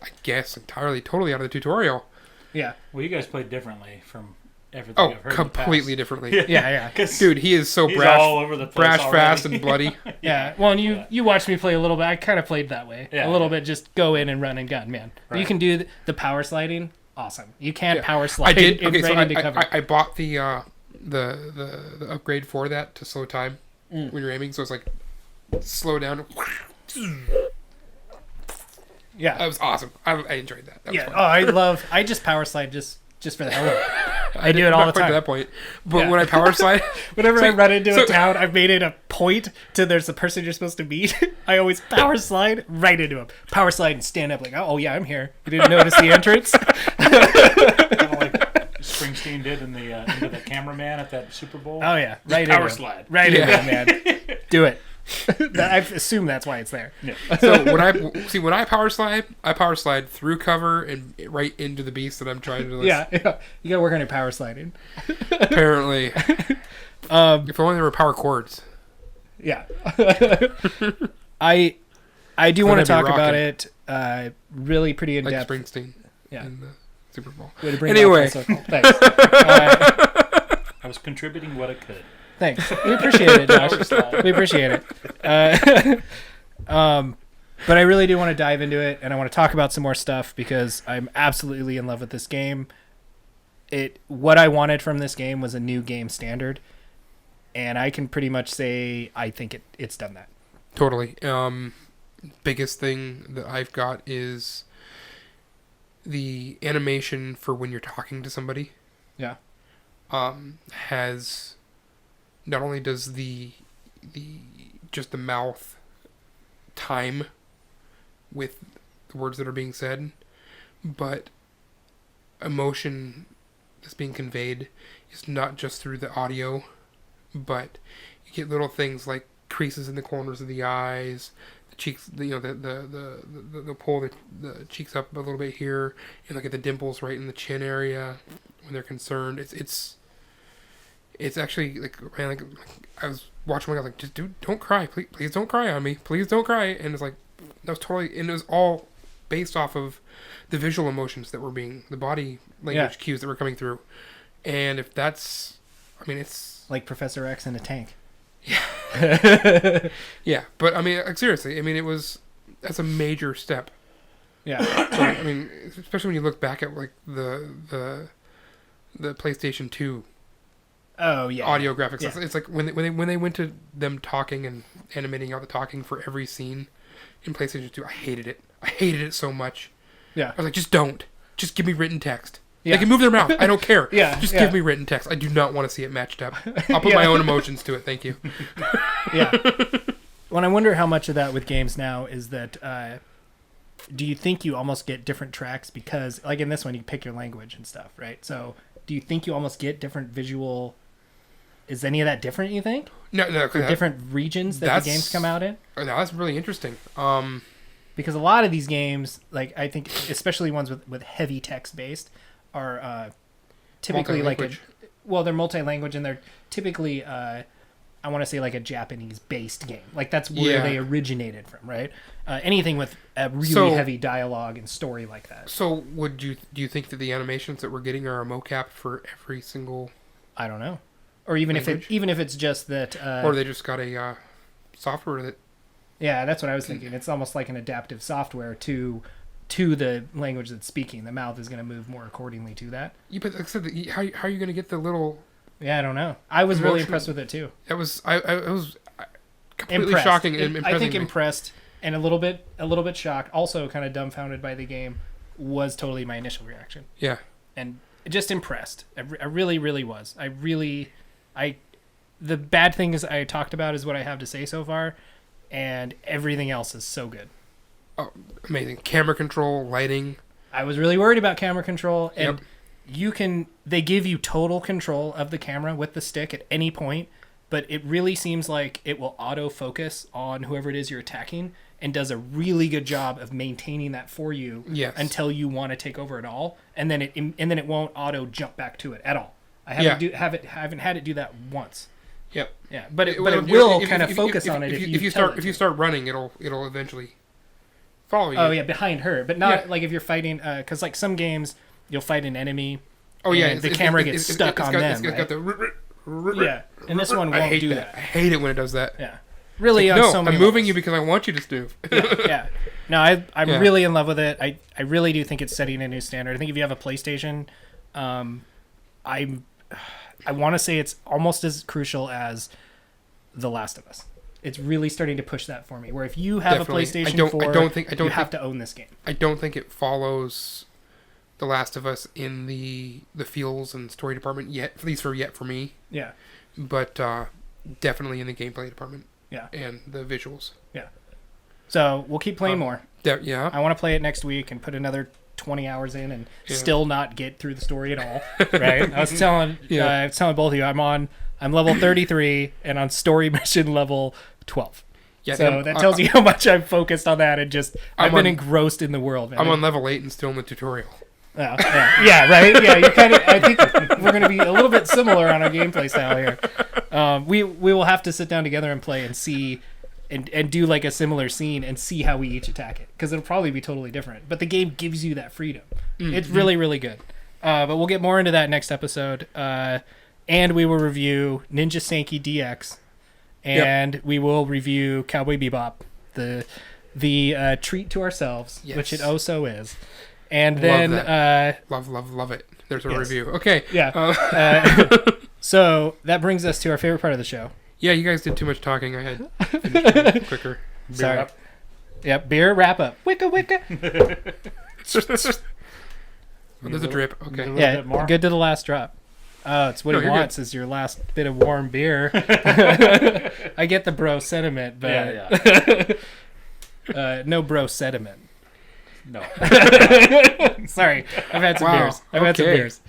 I guess, totally out of the tutorial. Yeah. Well, you guys played differently from everything Oh, I've heard completely differently. Yeah. Dude, he is so he's brash, all over the place fast, and bloody. Yeah. Well, and you watched me play a little bit. I kind of played that way. Yeah. A little bit, just go in and run and gun, man. Right. You can do the power sliding. Awesome. You can power I slide did. Okay, so into cover. I bought the upgrade for that to slow time when you're aiming. So it's like slow down. Yeah. That was awesome. I enjoyed that. That was Yeah. fun. I just power slide just for the hell of it. I do it all the Not quite time. to that point. But when I power slide, Whenever I run into a town, I've made it a point to there's the person you're supposed to meet. I always power slide right into him. Power slide and stand up like, oh yeah, I'm here. You didn't notice the entrance? Kind of like Springsteen did in the into the cameraman at that Super Bowl. Oh yeah, right power into slide. him. Right into him, man. Do it. I assume that's why it's there. Yeah. so when I power slide through cover and right into the beast that I'm trying to. Yeah. You gotta work on your power sliding. Apparently. If only there were power cords. Yeah. I do want to I'd be talk rocking. about it. Really pretty in Like depth. Springsteen Yeah. in the Super Bowl. Way to bring it Anyway. full circle. Thanks. I was contributing what I could. Thanks. We appreciate it, Josh. We appreciate it. But I really do want to dive into it, and I want to talk about some more stuff because I'm absolutely in love with this game. What I wanted from this game was a new game standard, and I can pretty much say I think it's done that. Totally. Biggest thing that I've got is the animation for when you're talking to somebody. Yeah. has not only does the just the mouth time with the words that are being said, but emotion that's being conveyed is not just through the audio, but you get little things like creases in the corners of the eyes, the cheeks, they'll pull the cheeks up a little bit here, and look at the dimples right in the chin area when they're concerned. It's actually like, man, like I was watching my guy like, just dude, don't cry, please don't cry on me, please don't cry, and it's like that was totally, and it was all based off of the visual emotions that were being, the body language cues that were coming through, and if that's, I mean, it's like Professor X in a tank. Yeah, yeah, but I mean, like, seriously, I mean, that's a major step. Yeah, so, I mean, especially when you look back at like the PlayStation 2. Oh yeah, audio graphics. Yeah. It's like when they went to them talking and animating out the talking for every scene in PlayStation 2. I hated it. I hated it so much. Yeah, I was like, just give me written text. Yeah. They can move their mouth. I don't care. Yeah, just give me written text. I do not want to see it matched up. I'll put Yeah. my own emotions to it. Thank you. Yeah. Well, I wonder how much of that with games now is that. Do you think you almost get different tracks because, like in this one, you pick your language and stuff, right? So, do you think you almost get different visual? Is any of that different, you think? No. For different regions that the games come out in? No, that's really interesting. Because a lot of these games, like I think, especially ones with heavy text based, are typically they're multi-language and they're typically, I want to say like a Japanese based game. Like that's where they originated from, right? Anything with a really heavy dialogue and story like that. So do you think that the animations that we're getting are a mocap for every single? I don't know. Or even language? if it's just that, or they just got a software that. Yeah, that's what I was thinking. It's almost like an adaptive software to the language that's speaking. The mouth is going to move more accordingly to that. Yeah, but like I said, how are you going to get the little? Yeah, I don't know. I was really impressed with it too. It was I was completely Impressed. shocking and impressing. I think me. impressed and a little bit shocked. Also, kind of dumbfounded by the game was totally my initial reaction. Yeah, and just impressed. I really, really was. The bad things I talked about is what I have to say so far, and everything else is so good. Oh, amazing. Camera control, lighting. I was really worried about camera control, and they give you total control of the camera with the stick at any point, but it really seems like it will autofocus on whoever it is you're attacking and does a really good job of maintaining that for you until you want to take over it all, and then it won't auto jump back to it at all. I haven't had it do that once. Yep. Yeah, but it will kind of focus on it if you start running, it'll eventually follow you. Oh yeah, behind her, but not like if you're fighting, because like some games you'll fight an enemy. Oh yeah, the camera gets stuck on them. It's got yeah, and this one won't do that. I hate it when it does that. Yeah, really. Like, so many I'm moving levels. you because I want you to move. Yeah. No, I'm really in love with it. I really do think it's setting a new standard. I think if you have a PlayStation, I want to say it's almost as crucial as The Last of Us. It's really starting to push that for me. Where if you have a PlayStation 4, you have to own this game. I don't think it follows The Last of Us in the feels and story department yet, at least for me. Yeah. But definitely in the gameplay department. Yeah. And the visuals. Yeah. So we'll keep playing more. Yeah. I want to play it next week and put another 20 hours in and still not get through the story at all. Right? I was telling both of you, I'm level 33 and on story mission level 12. Yeah, so that tells you how much I'm focused on that and just I've been engrossed in the world. Man. I'm on level 8 and still in the tutorial. Yeah, right. Yeah, you kind of. I think we're going to be a little bit similar on our gameplay style here. We will have to sit down together and play and see, and do like a similar scene and see how we each attack it, because it'll probably be totally different. But the game gives you that freedom. Mm-hmm. It's really, really good. But we'll get more into that next episode, and we will review Ninja Sankey DX, and we will review Cowboy Bebop, the treat to ourselves, which it so is. And then love it. There's a review. Okay. Yeah. So that brings us to our favorite part of the show. Yeah, you guys did too much talking. I had finished quicker. Sorry. Wrap. Yep, beer wrap up. Wicca. There's a drip. Okay. Yeah, good to the last drop. Oh, it's what No, he you're wants is your last bit of warm beer. I get the bro sentiment, but no bro sediment. No. Sorry, I've had some Wow, beers. I've had some okay. beers.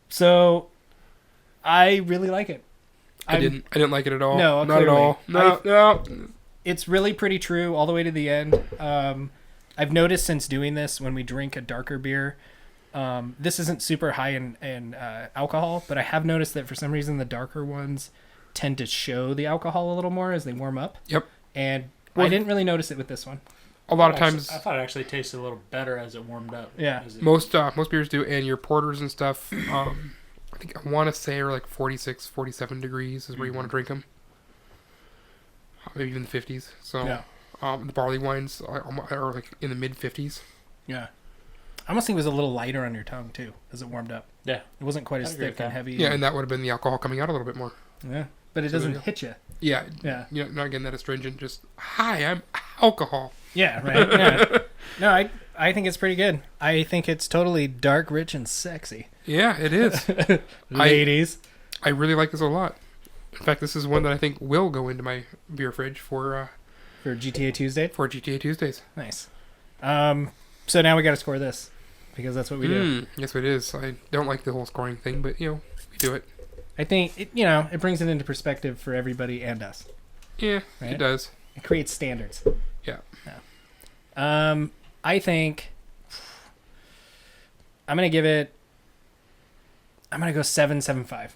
So I really like it. I didn't like it at all. No, not at all. No. It's really pretty true all the way to the end. I've noticed since doing this, when we drink a darker beer, this isn't super high in alcohol, but I have noticed that for some reason the darker ones tend to show the alcohol a little more as they warm up. Yep. And Well, I didn't really notice it with this one. A lot of times, I thought it actually tasted a little better as it warmed up. Yeah. most beers do, and your porters and stuff. I think I want to say are like 46, 47 degrees is where you want to drink them. Maybe even the 50s. So Yeah. the barley wines are like in the mid 50s. Yeah. I almost think it was a little lighter on your tongue too as it warmed up. Yeah. It wasn't quite as I agree thick with and that. heavy. Yeah, and that would have been the alcohol coming out a little bit more. Yeah. But it So doesn't there you hit you. Yeah. Yeah. You know, not getting that astringent. Just hi, I'm alcohol. Yeah, right. Yeah. No, I think it's pretty good. I think it's totally dark, rich, and sexy. Yeah, it is. Ladies. I really like this a lot. In fact, this is one that I think will go into my beer fridge for GTA Tuesday. GTA Tuesdays. Nice. So now we got to score this because that's what we do. Yes, it is. I don't like the whole scoring thing, but we do it. I think it brings it into perspective for everybody and us. Yeah, Right? it does. It creates standards. Yeah. I think I'm gonna give it. I'm gonna go 7.75.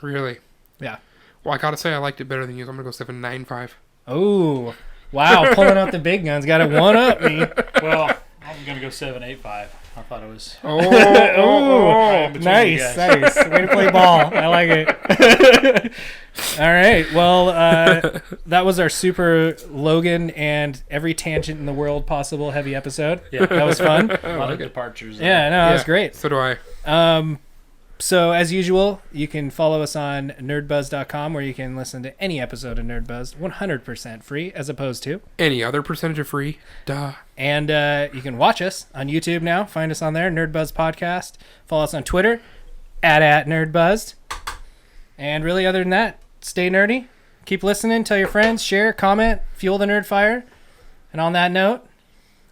Really? Yeah. Well, I gotta say I liked it better than you. So I'm gonna go 7.95. Oh, wow! Pulling out the big guns, got it one up me. Well, I'm going to go 7.85. I thought it was... Oh, between nice, you nice. Way to play ball. I like it. All right. Well, that was our super Logan and every tangent in the world possible heavy episode. Yeah. That was fun. A lot of departures. Yeah, no, that was great. So do I. So as usual, you can follow us on nerdbuzz.com where you can listen to any episode of Nerdbuzz 100% free as opposed to. Any other percentage of free? Duh. And you can watch us on YouTube now. Find us on there, Nerdbuzz Podcast. Follow us on Twitter, at Nerdbuzzed. And really, other than that, stay nerdy. Keep listening. Tell your friends. Share. Comment. Fuel the nerd fire. And on that note,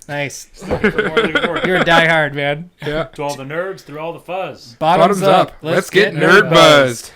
nice. You're a diehard, man. Yeah. To all the nerds, through all the fuzz. Bottoms up. Let's get nerd buzzed.